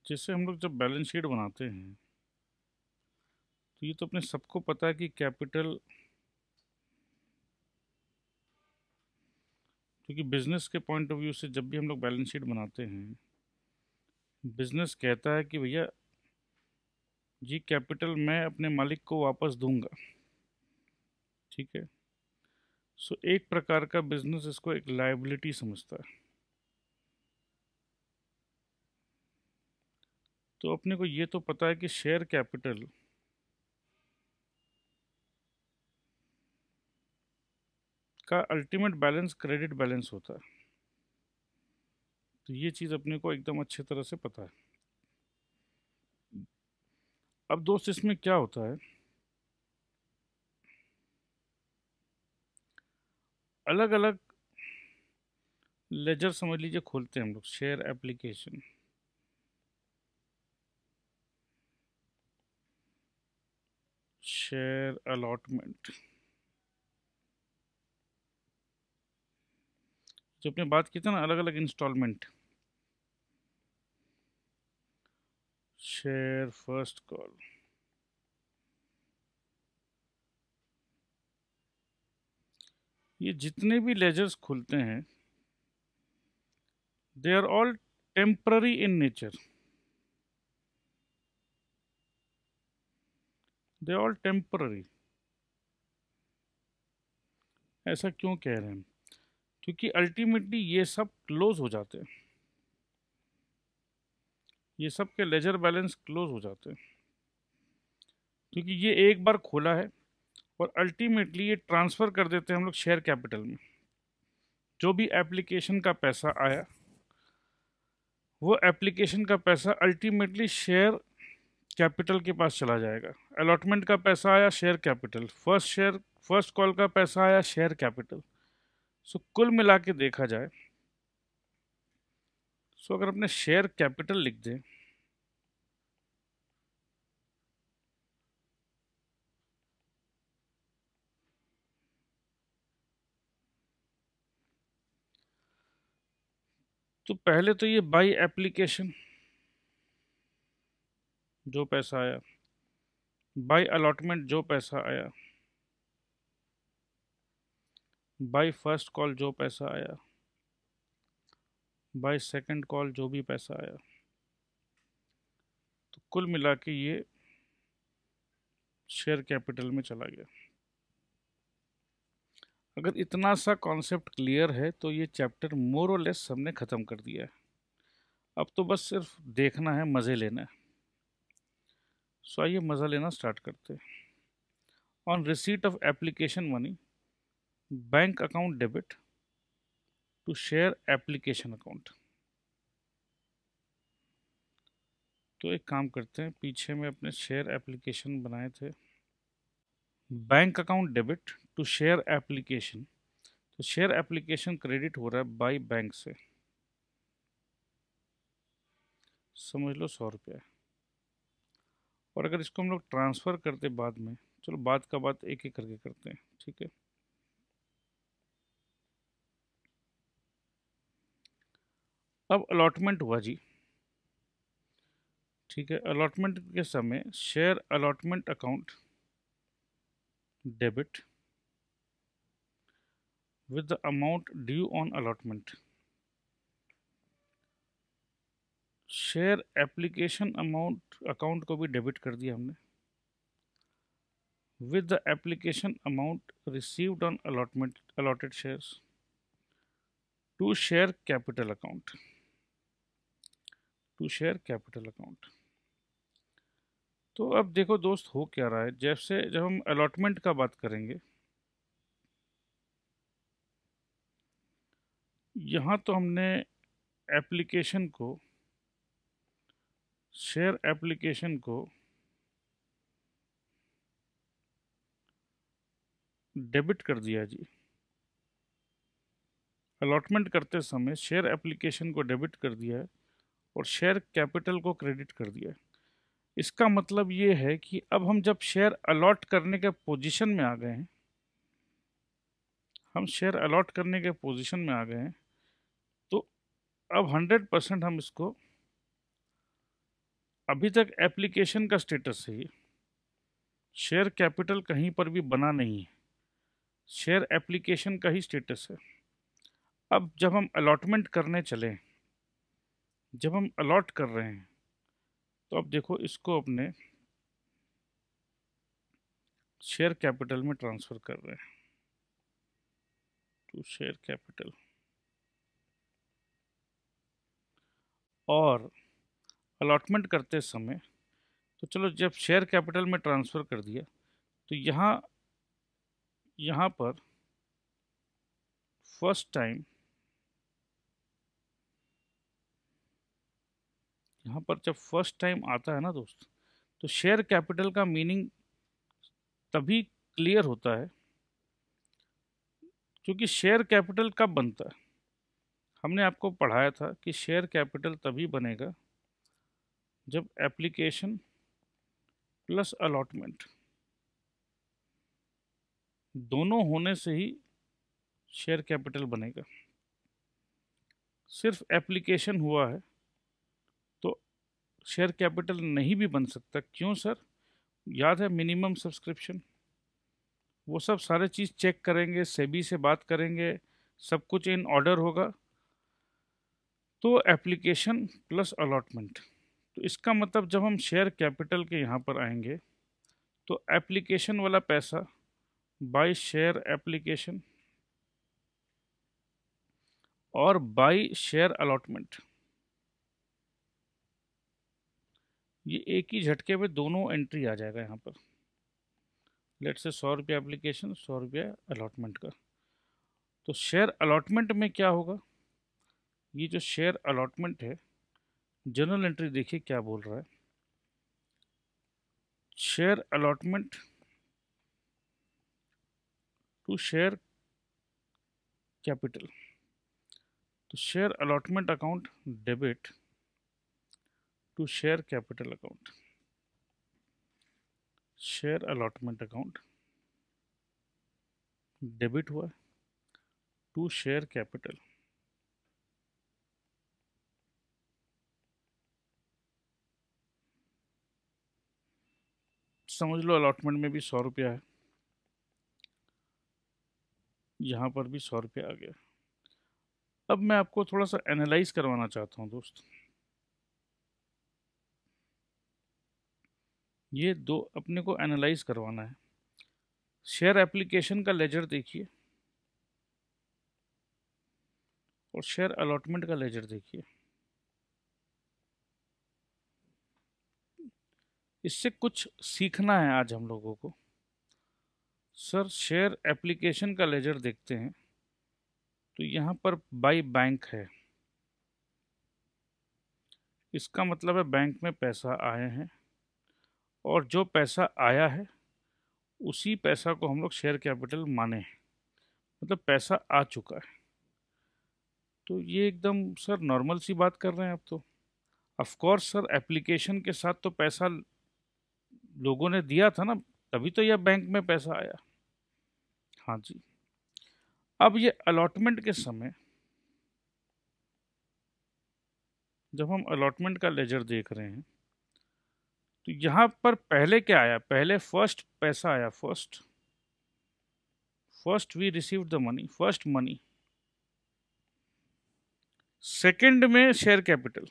जैसे हम लोग जब बैलेंस शीट बनाते हैं तो ये तो अपने सबको पता है कि कैपिटल, क्योंकि बिजनेस के पॉइंट ऑफ व्यू से जब भी हम लोग बैलेंस शीट बनाते हैं, बिजनेस कहता है कि भैया जी कैपिटल मैं अपने मालिक को वापस दूंगा, ठीक है। सो एक प्रकार का बिजनेस इसको एक लायबिलिटी समझता है। तो अपने को ये तो पता है कि शेयर कैपिटल का अल्टीमेट बैलेंस क्रेडिट बैलेंस होता है। तो ये चीज़ अपने को एकदम अच्छे तरह से पता है। अब दोस्त इसमें क्या होता है, अलग अलग लेजर समझ लीजिए खोलते हैं हम लोग। शेयर एप्लीकेशन, शेयर अलॉटमेंट, जो अपने बात की थी ना अलग अलग इंस्टॉलमेंट, शेयर फर्स्ट कॉल, ये जितने भी लेजर्स खुलते हैं they are all temporary in nature. They are all temporary. ऐसा क्यों कह रहे हैं? क्योंकि अल्टीमेटली ये सब क्लोज हो जाते हैं, ये सब के लेजर बैलेंस क्लोज हो जाते हैं, क्योंकि ये एक बार खोला है और अल्टीमेटली ये ट्रांसफ़र कर देते हैं हम लोग शेयर कैपिटल में। जो भी एप्लीकेशन का पैसा आया वो एप्लीकेशन का पैसा अल्टीमेटली शेयर कैपिटल के पास चला जाएगा। अलॉटमेंट का पैसा आया शेयर कैपिटल, फर्स्ट कॉल का पैसा आया शेयर कैपिटल। सो कुल मिला के देखा जाए, सो अगर अपने शेयर कैपिटल लिख दें तो पहले तो ये बाई एप्लीकेशन जो पैसा आया, बाई अलॉटमेंट जो पैसा आया, बाई फर्स्ट कॉल जो पैसा आया, बाई सेकंड कॉल जो भी पैसा आया, तो कुल मिला के ये शेयर कैपिटल में चला गया। अगर इतना सा कॉन्सेप्ट क्लियर है तो ये चैप्टर मोर और लेस हमने ख़त्म कर दिया है। अब तो बस सिर्फ देखना है, मज़े लेना है। सो आइए मज़ा लेना स्टार्ट करते हैं। On receipt of application money, bank account debit to share application account. तो एक काम करते हैं, पीछे में अपने शेयर एप्लीकेशन बनाए थे, bank account debit to share application. तो शेयर एप्लीकेशन क्रेडिट हो रहा है बाई बैंक से, समझ लो 100 रुपया। और अगर इसको हम लोग ट्रांसफ़र करते बाद में, चलो बात का बात एक एक करके करते हैं, ठीक है। अब अलॉटमेंट हुआ जी, ठीक है। अलॉटमेंट के समय share allotment account debit with the amount due on allotment. Share application amount account को भी डेबिट कर दिया हमने with the application amount received on allotted shares to share capital account तो अब देखो दोस्त हो क्या रहा है। जैसे जब हम अलॉटमेंट का बात करेंगे, यहाँ तो हमने एप्लीकेशन को, शेयर एप्लीकेशन को डेबिट कर दिया जी। अलॉटमेंट करते समय शेयर एप्लीकेशन को डेबिट कर दिया है और शेयर कैपिटल को क्रेडिट कर दिया है। इसका मतलब ये है कि अब हम जब शेयर अलॉट करने के पोजीशन में आ गए हैं, तो अब 100% हम इसको, अभी तक एप्लीकेशन का स्टेटस है, ये शेयर कैपिटल कहीं पर भी बना नहीं है, शेयर एप्लीकेशन का ही स्टेटस है। अब जब हम अलॉटमेंट करने चले, जब हम अलॉट कर रहे हैं, तो अब देखो इसको अपने शेयर कैपिटल में ट्रांसफ़र कर रहे हैं टू शेयर कैपिटल। और अलॉटमेंट करते समय तो चलो जब शेयर कैपिटल में ट्रांसफ़र कर दिया तो यहाँ पर फर्स्ट टाइम, यहाँ पर जब फर्स्ट टाइम आता है ना दोस्त, तो शेयर कैपिटल का मीनिंग तभी क्लियर होता है, क्योंकि शेयर कैपिटल कब बनता है, हमने आपको पढ़ाया था कि शेयर कैपिटल तभी बनेगा जब एप्लीकेशन प्लस अलॉटमेंट दोनों होने से ही शेयर कैपिटल बनेगा। सिर्फ एप्लीकेशन हुआ है तो शेयर कैपिटल नहीं भी बन सकता। क्यों सर? याद है मिनिमम सब्सक्रिप्शन, वो सब सारे चीज़ चेक करेंगे, सेबी से बात करेंगे, सब कुछ इन ऑर्डर होगा, तो एप्लीकेशन प्लस अलॉटमेंट। तो इसका मतलब जब हम शेयर कैपिटल के यहाँ पर आएंगे तो एप्लीकेशन वाला पैसा बाय शेयर एप्लीकेशन और बाय शेयर अलॉटमेंट, ये एक ही झटके में दोनों एंट्री आ जाएगा यहाँ पर। लेट से 100 रुपया एप्लीकेशन, 100 रुपया अलॉटमेंट का। तो शेयर अलॉटमेंट में क्या होगा, ये जो शेयर अलॉटमेंट है, जनरल एंट्री देखिए क्या बोल रहा है, share allotment to share capital. तो share allotment account debit to share capital account, share allotment account debit हुआ टू शेयर कैपिटल। समझ लो अलॉटमेंट में भी 100 रुपया है, यहाँ पर भी 100 रुपया आ गया। अब मैं आपको थोड़ा सा एनालाइज करवाना चाहता हूँ दोस्त, ये दो अपने को एनालाइज करवाना है। शेयर एप्लीकेशन का लेजर देखिए और शेयर अलॉटमेंट का लेजर देखिए, इससे कुछ सीखना है आज हम लोगों को। सर शेयर एप्लीकेशन का लेजर देखते हैं तो यहाँ पर बाय बैंक है, इसका मतलब है बैंक में पैसा आए हैं और जो पैसा आया है उसी पैसा को हम लोग शेयर कैपिटल माने, मतलब पैसा आ चुका है। तो ये एकदम सर नॉर्मल सी बात कर रहे हैं आप तो। ऑफ कोर्स सर एप्लीकेशन के साथ तो पैसा लोगों ने दिया था ना, तभी तो यह बैंक में पैसा आया। हाँ जी। अब ये अलॉटमेंट के समय जब हम अलॉटमेंट का लेजर देख रहे हैं तो यहाँ पर पहले क्या आया, पहले फर्स्ट पैसा आया, first first we received the money, first money. Second में शेयर कैपिटल,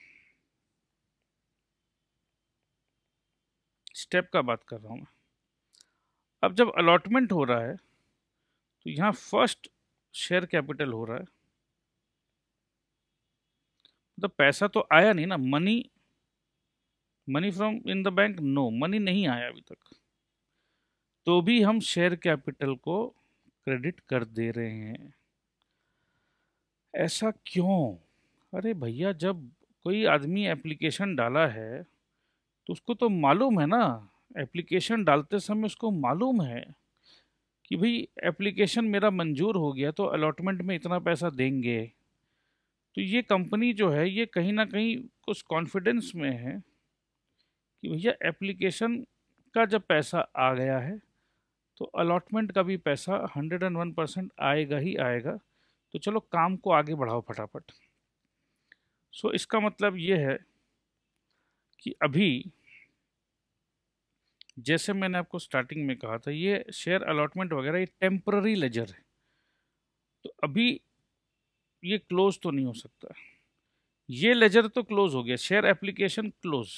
स्टेप का बात कर रहा हूं मैं। अब जब अलॉटमेंट हो रहा है तो यहां फर्स्ट शेयर कैपिटल हो रहा है, तो पैसा तो आया नहीं ना, money, money from in the bank, no, money नहीं आया अभी तक, तो भी हम शेयर कैपिटल को क्रेडिट कर दे रहे हैं। ऐसा क्यों? अरे भैया, जब कोई आदमी एप्लीकेशन डाला है तो उसको तो मालूम है ना, एप्लीकेशन डालते समय उसको मालूम है कि भाई एप्लीकेशन मेरा मंजूर हो गया तो अलॉटमेंट में इतना पैसा देंगे। तो ये कंपनी जो है ये कहीं ना कहीं कुछ कॉन्फिडेंस में है कि भैया एप्लीकेशन का जब पैसा आ गया है तो अलॉटमेंट का भी पैसा 101% आएगा ही आएगा, तो चलो काम को आगे बढ़ाओ फटाफट। सो इसका मतलब ये है कि अभी जैसे मैंने आपको स्टार्टिंग में कहा था, ये शेयर अलॉटमेंट वगैरह ये टेम्पररी लेजर है, तो अभी ये क्लोज तो नहीं हो सकता। ये लेजर तो क्लोज हो गया, शेयर एप्लीकेशन क्लोज।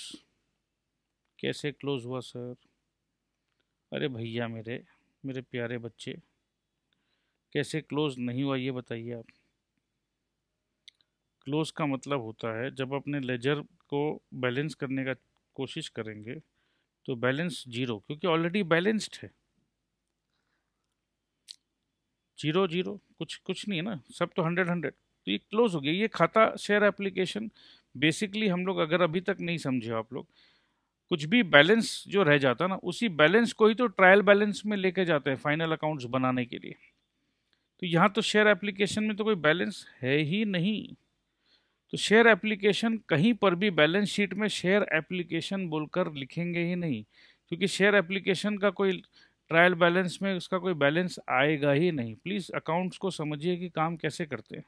कैसे क्लोज हुआ सर? अरे भैया मेरे मेरे प्यारे बच्चे, कैसे क्लोज नहीं हुआ ये बताइए आप। क्लोज का मतलब होता है जब अपने लेजर को बैलेंस करने का कोशिश करेंगे तो बैलेंस जीरो, क्योंकि ऑलरेडी बैलेंस्ड है। जीरो जीरो कुछ कुछ नहीं है ना, सब तो 100 तो ये क्लोज हो गया। ये खाता शेयर एप्लीकेशन बेसिकली हम लोग अगर अभी तक नहीं समझे आप लोग, कुछ भी बैलेंस जो रह जाता है ना, उसी बैलेंस को ही तो ट्रायल बैलेंस में लेके जाते हैं फाइनल अकाउंट्स बनाने के लिए। तो यहाँ तो शेयर एप्लीकेशन में तो कोई बैलेंस है ही नहीं, तो शेयर एप्लीकेशन कहीं पर भी बैलेंस शीट में शेयर एप्लीकेशन बोलकर लिखेंगे ही नहीं, क्योंकि शेयर एप्लीकेशन का कोई ट्रायल बैलेंस में उसका कोई बैलेंस आएगा ही नहीं। प्लीज़ अकाउंट्स को समझिए कि काम कैसे करते हैं।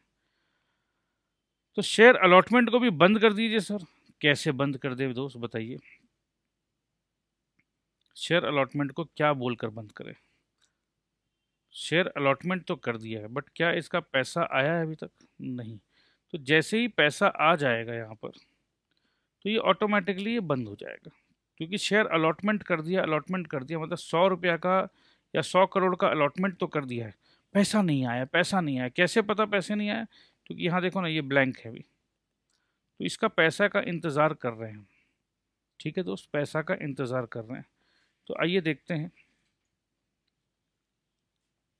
तो शेयर अलॉटमेंट को भी बंद कर दीजिए सर। कैसे बंद कर दे दोस्त बताइए? शेयर अलॉटमेंट को क्या बोलकर बंद करें? शेयर अलॉटमेंट तो कर दिया है, बट क्या इसका पैसा आया है अभी तक? नहीं। तो जैसे ही पैसा आ जाएगा यहाँ पर तो ये ऑटोमेटिकली ये बंद हो जाएगा, क्योंकि शेयर अलॉटमेंट कर दिया, अलॉटमेंट कर दिया मतलब 100 रुपया का या 100 करोड़ का अलॉटमेंट तो कर दिया है, पैसा नहीं आया, पैसा नहीं आया। कैसे पता पैसे नहीं आया? क्योंकि यहाँ देखो ना, ये ब्लैंक है अभी, तो इसका पैसा का इंतज़ार कर रहे हैं। ठीक है दोस्त, पैसा का इंतज़ार कर रहे हैं। तो आइए देखते हैं,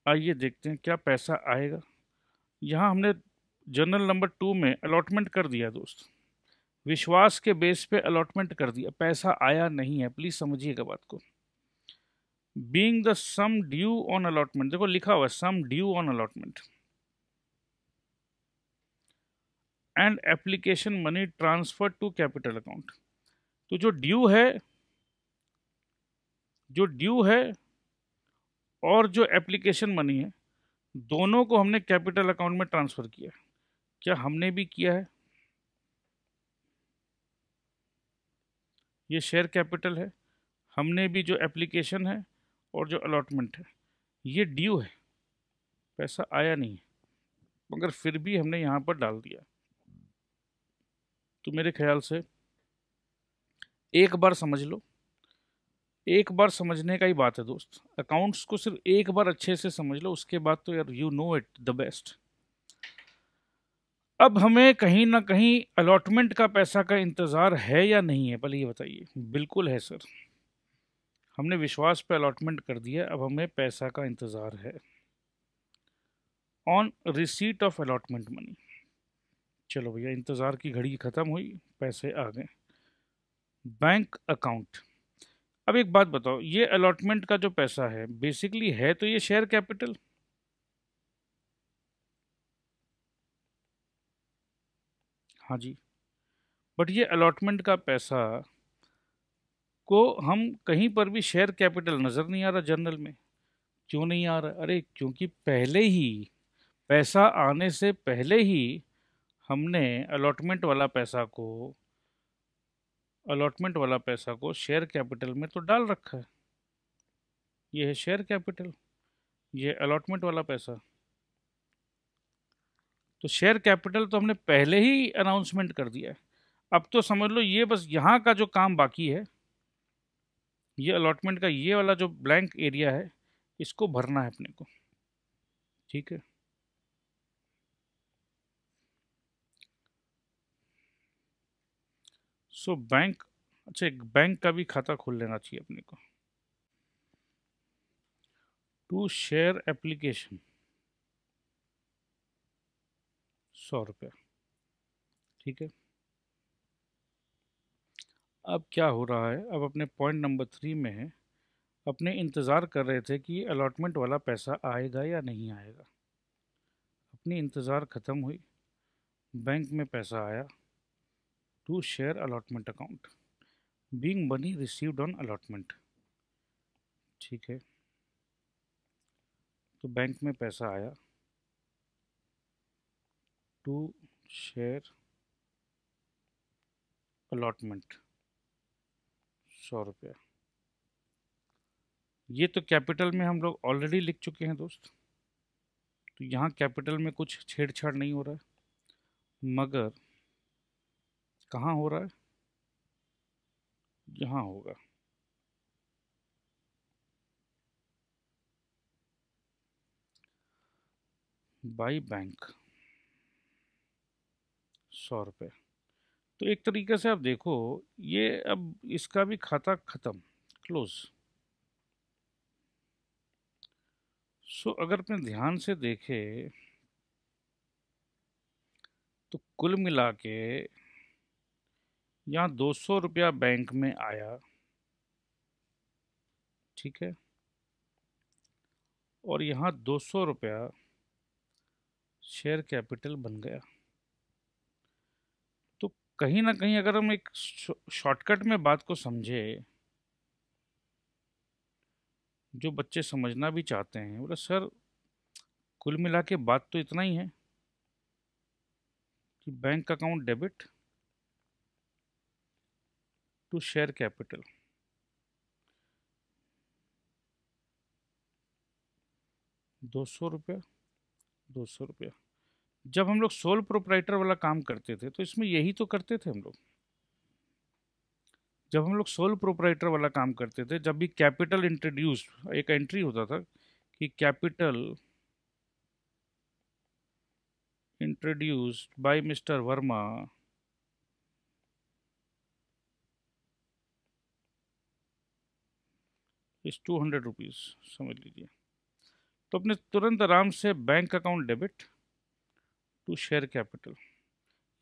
आइए देखते हैं क्या पैसा आएगा। यहाँ हमने जर्नल नंबर 2 में अलॉटमेंट कर दिया दोस्त, विश्वास के बेस पे अलॉटमेंट कर दिया, पैसा आया नहीं है। प्लीज समझिएगा बात को। Being the sum due on allotment, देखो लिखा हुआ है sum due on allotment and application money transfer to capital account. तो जो ड्यू है, जो ड्यू है और जो एप्लीकेशन मनी है, दोनों को हमने कैपिटल अकाउंट में ट्रांसफर किया। क्या हमने भी किया है? ये शेयर कैपिटल है, हमने भी जो एप्लीकेशन है और जो अलॉटमेंट है, ये ड्यू है, पैसा आया नहीं है, मगर फिर भी हमने यहाँ पर डाल दिया। तो मेरे ख्याल से एक बार समझ लो, एक बार समझने का ही बात है दोस्त। अकाउंट्स को सिर्फ एक बार अच्छे से समझ लो, उसके बाद तो यार you know it the best. अब हमें कहीं ना कहीं अलॉटमेंट का पैसा का इंतज़ार है या नहीं है, पहले ये बताइए। बिल्कुल है सर, हमने विश्वास पे अलॉटमेंट कर दिया, अब हमें पैसा का इंतज़ार है। On receipt of allotment money, चलो भैया इंतज़ार की घड़ी ख़त्म हुई, पैसे आ गए बैंक अकाउंट। अब एक बात बताओ, ये अलॉटमेंट का जो पैसा है बेसिकली है तो ये शेयर कैपिटल, हाँ जी, बट ये अलॉटमेंट का पैसा को हम कहीं पर भी शेयर कैपिटल नज़र नहीं आ रहा जर्नल में। क्यों नहीं आ रहा? अरे क्योंकि पहले ही, पैसा आने से पहले ही हमने अलॉटमेंट वाला पैसा को शेयर कैपिटल में तो डाल रखा है। ये है शेयर कैपिटल। ये अलॉटमेंट वाला पैसा। तो शेयर कैपिटल तो हमने पहले ही अनाउंसमेंट कर दिया है। अब तो समझ लो ये बस यहाँ का जो काम बाकी है, ये अलॉटमेंट का ये वाला जो ब्लैंक एरिया है, इसको भरना है अपने को। ठीक है। सो बैंक, अच्छा एक बैंक का भी खाता खोल लेना चाहिए अपने को। टू शेयर एप्लीकेशन, 100 रुपया। ठीक है। अब क्या हो रहा है, अब अपने पॉइंट नंबर 3 में है, अपने इंतज़ार कर रहे थे कि अलॉटमेंट वाला पैसा आएगा या नहीं आएगा। अपनी इंतज़ार ख़त्म हुई, बैंक में पैसा आया। To share allotment account, being money received on allotment. ठीक है। तो बैंक में पैसा आया, टू शेयर अलॉटमेंट, 100 रुपया। ये तो कैपिटल में हम लोग ऑलरेडी लिख चुके हैं दोस्त, तो यहाँ कैपिटल में कुछ छेड़छाड़ नहीं हो रहा है। मगर कहाँ हो रहा है, यहाँ होगा। बाई बैंक, 100 रुपये। तो एक तरीके से आप देखो, ये अब इसका भी खाता खत्म, क्लोज। सो अगर अपने ध्यान से देखें तो कुल मिला के यहाँ 200 रुपया बैंक में आया। ठीक है। और यहाँ 200 रुपया शेयर कैपिटल बन गया। तो कहीं ना कहीं अगर हम एक शॉर्टकट में बात को समझे, जो बच्चे समझना भी चाहते हैं, बोले सर कुल मिला के बात तो इतना ही है कि bank account debit to share capital, 200 रुपया, 200 रुपया। जब हम लोग सोल प्रोप्राइटर वाला काम करते थे तो इसमें यही तो करते थे हम लोग। जब हम लोग सोल प्रोप्राइटर वाला काम करते थे, जब भी कैपिटल इंट्रोड्यूस, एक एंट्री होता था कि capital introduced by mister Verma is 200 rupees, समझ लीजिए। तो अपने तुरंत आराम से bank account debit to share capital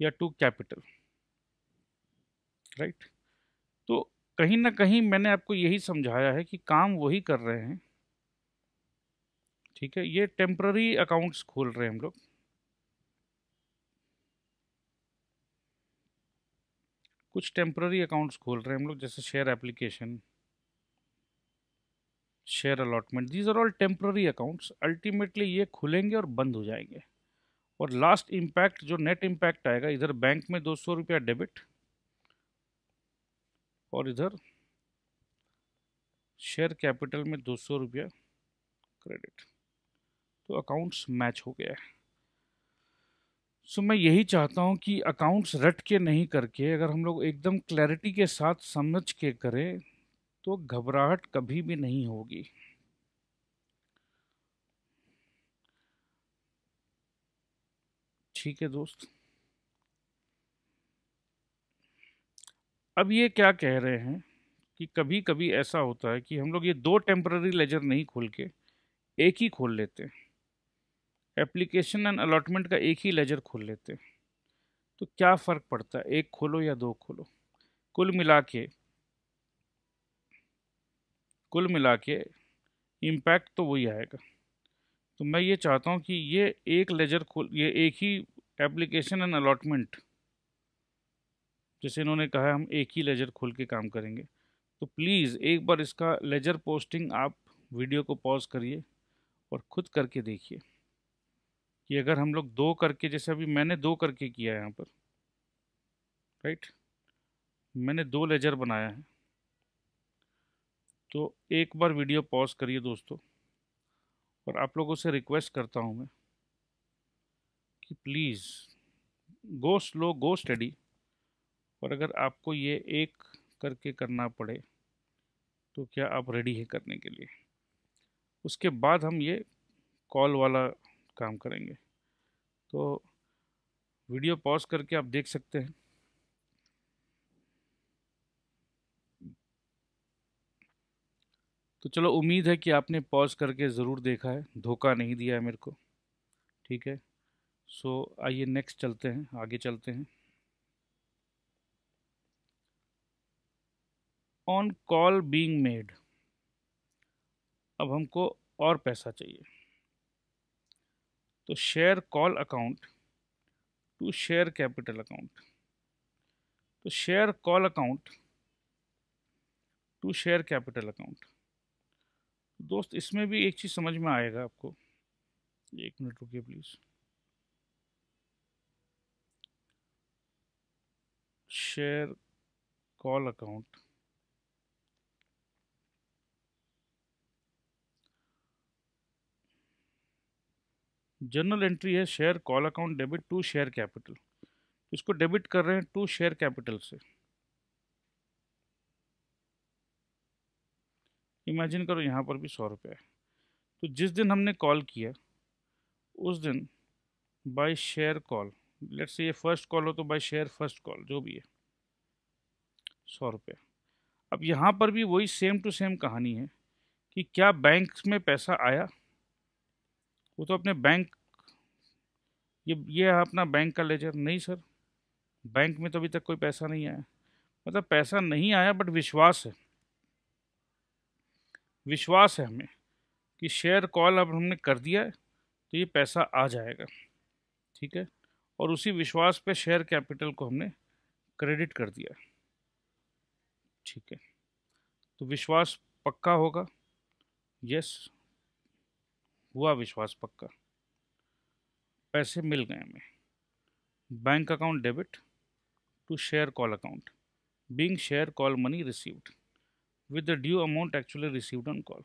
या टू कैपिटल, राइट। तो कहीं ना कहीं मैंने आपको यही समझाया है कि काम वही कर रहे हैं। ठीक है। ये टेम्प्ररी अकाउंट्स खोल रहे हैं हम लोग। कुछ टेम्प्ररी अकाउंट्स खोल रहे हैं हम लोग, जैसे share application, share allotment, these are all temporary accounts. Ultimately ये खुलेंगे और बंद हो जाएंगे। और लास्ट इम्पैक्ट, जो नेट इम्पैक्ट आएगा, इधर बैंक में 200 रुपया डेबिट और इधर शेयर कैपिटल में 200 रुपया क्रेडिट। तो अकाउंट्स मैच हो गया है। सो मैं यही चाहता हूँ कि अकाउंट्स रट के नहीं करके, अगर हम लोग एकदम क्लैरिटी के साथ समझ के करें तो घबराहट कभी भी नहीं होगी। ठीक है दोस्त। अब ये क्या कह रहे हैं कि कभी कभी ऐसा होता है कि हम लोग ये दो टेम्पररी लेजर नहीं खोल के एक ही खोल लेते हैं, एप्लीकेशन एंड अलॉटमेंट का एक ही लेजर खोल लेते हैं। तो क्या फ़र्क पड़ता है, एक खोलो या दो खोलो, कुल मिला के, कुल मिला के इम्पैक्ट तो वही आएगा। तो मैं ये चाहता हूँ कि ये एक लेजर खोल, ये एक ही एप्लीकेशन एंड अलॉटमेंट, जैसे इन्होंने कहा है हम एक ही लेजर खोल के काम करेंगे। तो प्लीज़ एक बार इसका लेजर पोस्टिंग आप वीडियो को पॉज करिए और ख़ुद करके देखिए कि अगर हम लोग दो करके, जैसे अभी मैंने दो करके किया है यहाँ पर, राइट, मैंने दो लेजर बनाया है। तो एक बार वीडियो पॉज करिए दोस्तों और आप लोगों से रिक्वेस्ट करता हूँ मैं कि please go slow go study, और अगर आपको ये एक करके करना पड़े तो क्या आप रेडी है करने के लिए? उसके बाद हम ये कॉल वाला काम करेंगे। तो वीडियो पॉज करके आप देख सकते हैं। तो चलो, उम्मीद है कि आपने पॉज करके ज़रूर देखा है, धोखा नहीं दिया है मेरे को। ठीक है, सो आइए नेक्स्ट चलते हैं, आगे चलते हैं। ऑन कॉल बीइंग मेड, अब हमको और पैसा चाहिए। तो share call account to share capital account. तो share call account to share capital account. दोस्त, इसमें भी एक चीज़ समझ में आएगा आपको। एक मिनट रुकिए please. Share call account, journal entry है share call account debit to share capital. इसको डेबिट कर रहे हैं टू शेयर कैपिटल से। इमेजिन करो यहाँ पर भी 100 रुपये है। तो जिस दिन हमने कॉल किया उस दिन bye share call, let's say ये फर्स्ट कॉल हो तो बाय शेयर फर्स्ट कॉल, जो भी है 100 रुपये। अब यहाँ पर भी वही सेम टू सेम कहानी है कि क्या बैंक में पैसा आया? वो तो अपने बैंक, ये है अपना बैंक का लेजर। नहीं सर, बैंक में तो अभी तक कोई पैसा नहीं आया। मतलब पैसा नहीं आया बट विश्वास है, विश्वास है हमें कि शेयर कॉल अब हमने कर दिया है तो ये पैसा आ जाएगा। ठीक है, और उसी विश्वास पे शेयर कैपिटल को हमने क्रेडिट कर दिया। ठीक है, तो विश्वास पक्का होगा। यस, हुआ विश्वास पक्का, पैसे मिल गए हमें। Bank account debit to share call account being share call money received with the due amount actually received on call.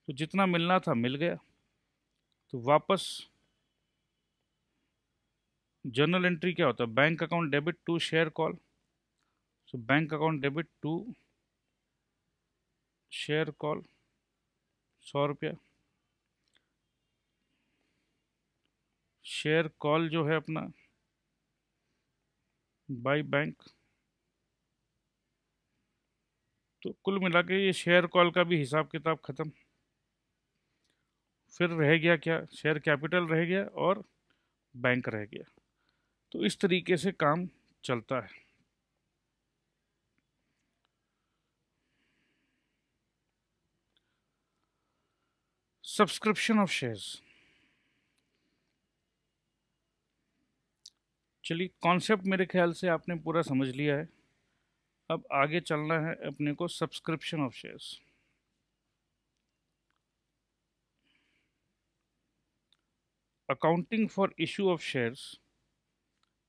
तो जितना मिलना था मिल गया। तो वापस जर्नल एंट्री क्या होता है? Bank account debit to share call. So bank account debit to share call 100 रुपया। शेयर कॉल जो है अपना बाय बैंक। तो कुल मिला के ये शेयर कॉल का भी हिसाब किताब ख़त्म। फिर रह गया क्या? शेयर कैपिटल रह गया और बैंक रह गया। तो इस तरीके से काम चलता है। Subscription of shares. चलिए, कॉन्सेप्ट मेरे ख्याल से आपने पूरा समझ लिया है। अब आगे चलना है अपने को subscription of shares. Accounting for issue of shares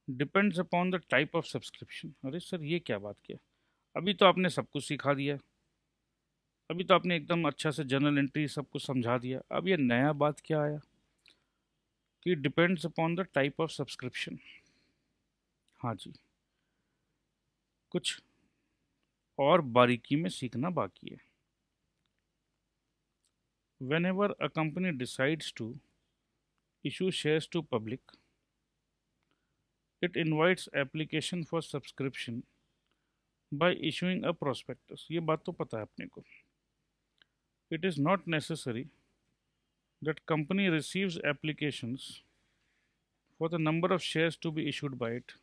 depends upon the type of subscription. अरे सर, ये क्या बात किया? अभी तो आपने सब कुछ सिखा दिया, अभी तो आपने एकदम अच्छा से जर्नल एंट्री सब कुछ समझा दिया। अब ये नया बात क्या आया कि depends upon the type of subscription? हाँ जी, कुछ और बारीकी में सीखना बाकी है। Whenever a company decides to issue shares to public, it invites application for subscription by issuing a prospectus। ये बात तो पता है अपने को। It is not necessary that company receives applications for the number of shares to be issued by it.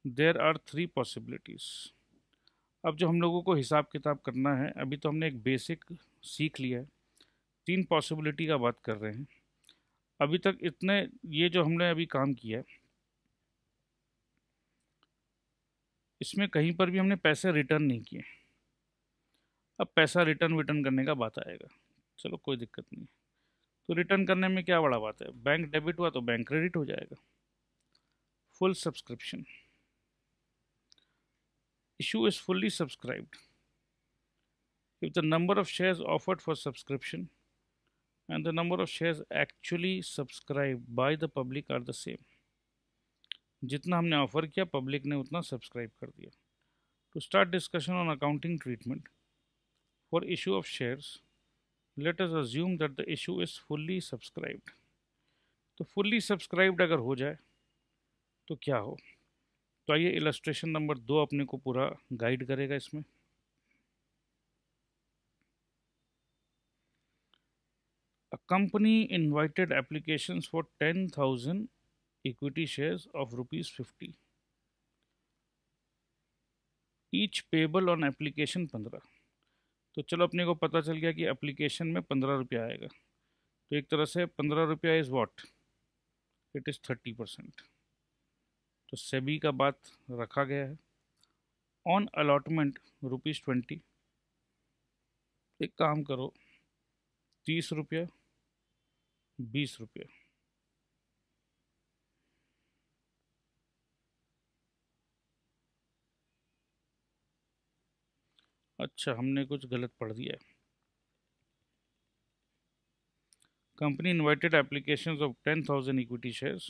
There are three possibilities। अब जो हम लोगों को हिसाब किताब करना है, अभी तो हमने एक बेसिक सीख लिया है, 3 पॉसिबिलिटी का बात कर रहे हैं। अभी तक इतने ये जो हमने अभी काम किया है, इसमें कहीं पर भी हमने पैसे रिटर्न नहीं किए। अब पैसा रिटर्न विटर्न करने का बात आएगा, चलो कोई दिक्कत नहीं। तो रिटर्न करने में क्या बड़ा बात है? बैंक डेबिट हुआ तो बैंक क्रेडिट हो जाएगा। Full subscription, issue is fully subscribed if the number of shares offered for subscription and the number of shares actually subscribed by the public are the same. जितना हमने offer किया public ने उतना subscribe कर दिया. To start discussion on accounting treatment for issue of shares, let us assume that the issue is fully subscribed. तो fully subscribed अगर हो जाए तो क्या हो. तो आइए इलस्ट्रेशन नंबर 2 अपने को पूरा गाइड करेगा इसमें. A company invited applications for 10,000 equity shares of rupees 50. Each payable on application 15. तो चलो अपने को पता चल गया कि एप्लीकेशन में 15 रुपया आएगा. तो एक तरह से 15 रुपया इज़ व्हाट, इट इज़ 30%. तो सेबी का बात रखा गया है. On allotment rupees 20. एक काम करो, 30 रुपया, 20 रुपया. अच्छा, हमने कुछ गलत पढ़ दिया है. Company invited applications of 10,000 equity shares.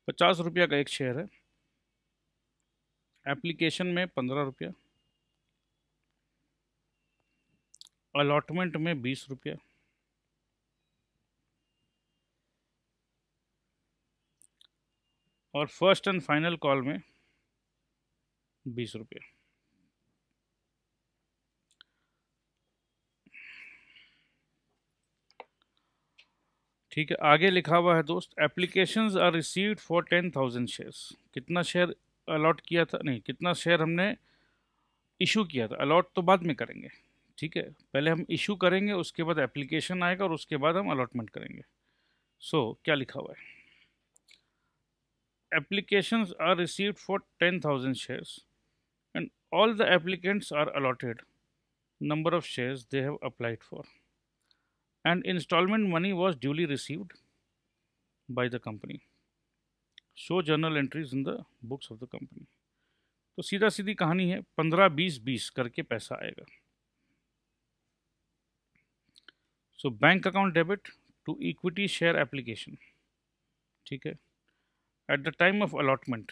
50 रुपया का एक शेयर है. एप्लीकेशन में 15 रुपया. अलॉटमेंट में 20 रुपया. और फर्स्ट एंड फाइनल कॉल में 20 रुपये. ठीक है, आगे लिखा हुआ है दोस्त, applications are received for 10,000 shares. कितना शेयर अलॉट किया था, नहीं, कितना शेयर हमने इशू किया था. अलॉट तो बाद में करेंगे, ठीक है, पहले हम इशू करेंगे, उसके बाद एप्लीकेशन आएगा और उसके बाद हम अलॉटमेंट करेंगे. सो क्या लिखा हुआ है, applications are received for 10,000 shares and all the applicants are allotted number of shares they have applied for, and installment money was duly received by the company. Show journal entries in the books of the company. तो सीधा सीधी कहानी है, 15-20-20 करके पैसा आएगा. So bank account debit to equity share application. ठीक है, at the time of allotment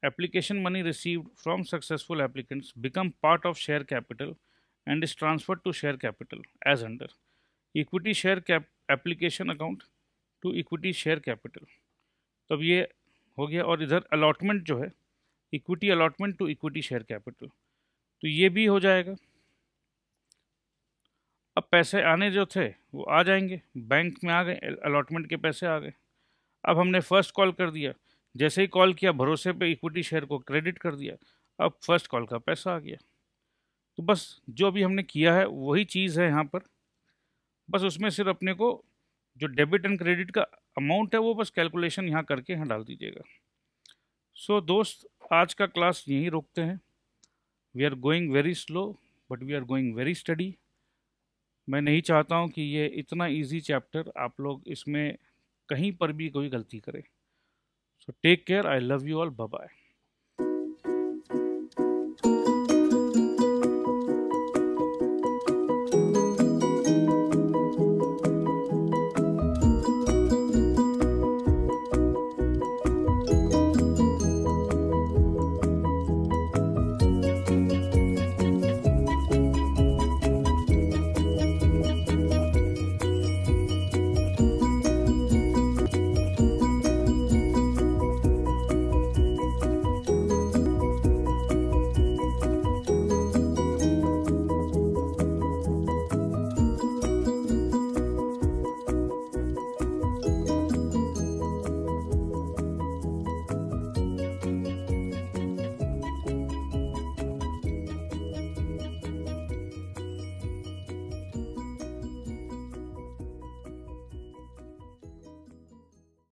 application money received from successful applicants become part of share capital and is transferred to share capital as under equity share cap application account to equity share capital. तब ये हो गया. और इधर allotment जो है, equity allotment to equity share capital, तो ये भी हो जाएगा. अब पैसे आने जो थे वो आ जाएंगे, बैंक में आ गए, अलॉटमेंट के पैसे आ गए. अब हमने फर्स्ट कॉल कर दिया, जैसे ही कॉल किया भरोसे पे इक्विटी शेयर को क्रेडिट कर दिया, अब फर्स्ट कॉल का पैसा आ गया. तो बस जो भी हमने किया है वही चीज़ है यहाँ पर, बस उसमें सिर्फ अपने को जो डेबिट एंड क्रेडिट का अमाउंट है वो बस कैलकुलेशन यहाँ करके यहाँ डाल दीजिएगा. सो दोस्त, आज का क्लास यहीं रोकते हैं. We are going very slow but we are going very steady. मैं नहीं चाहता हूँ कि ये इतना इजी चैप्टर आप लोग इसमें कहीं पर भी कोई गलती करें. So take care. I love you all. Bye bye.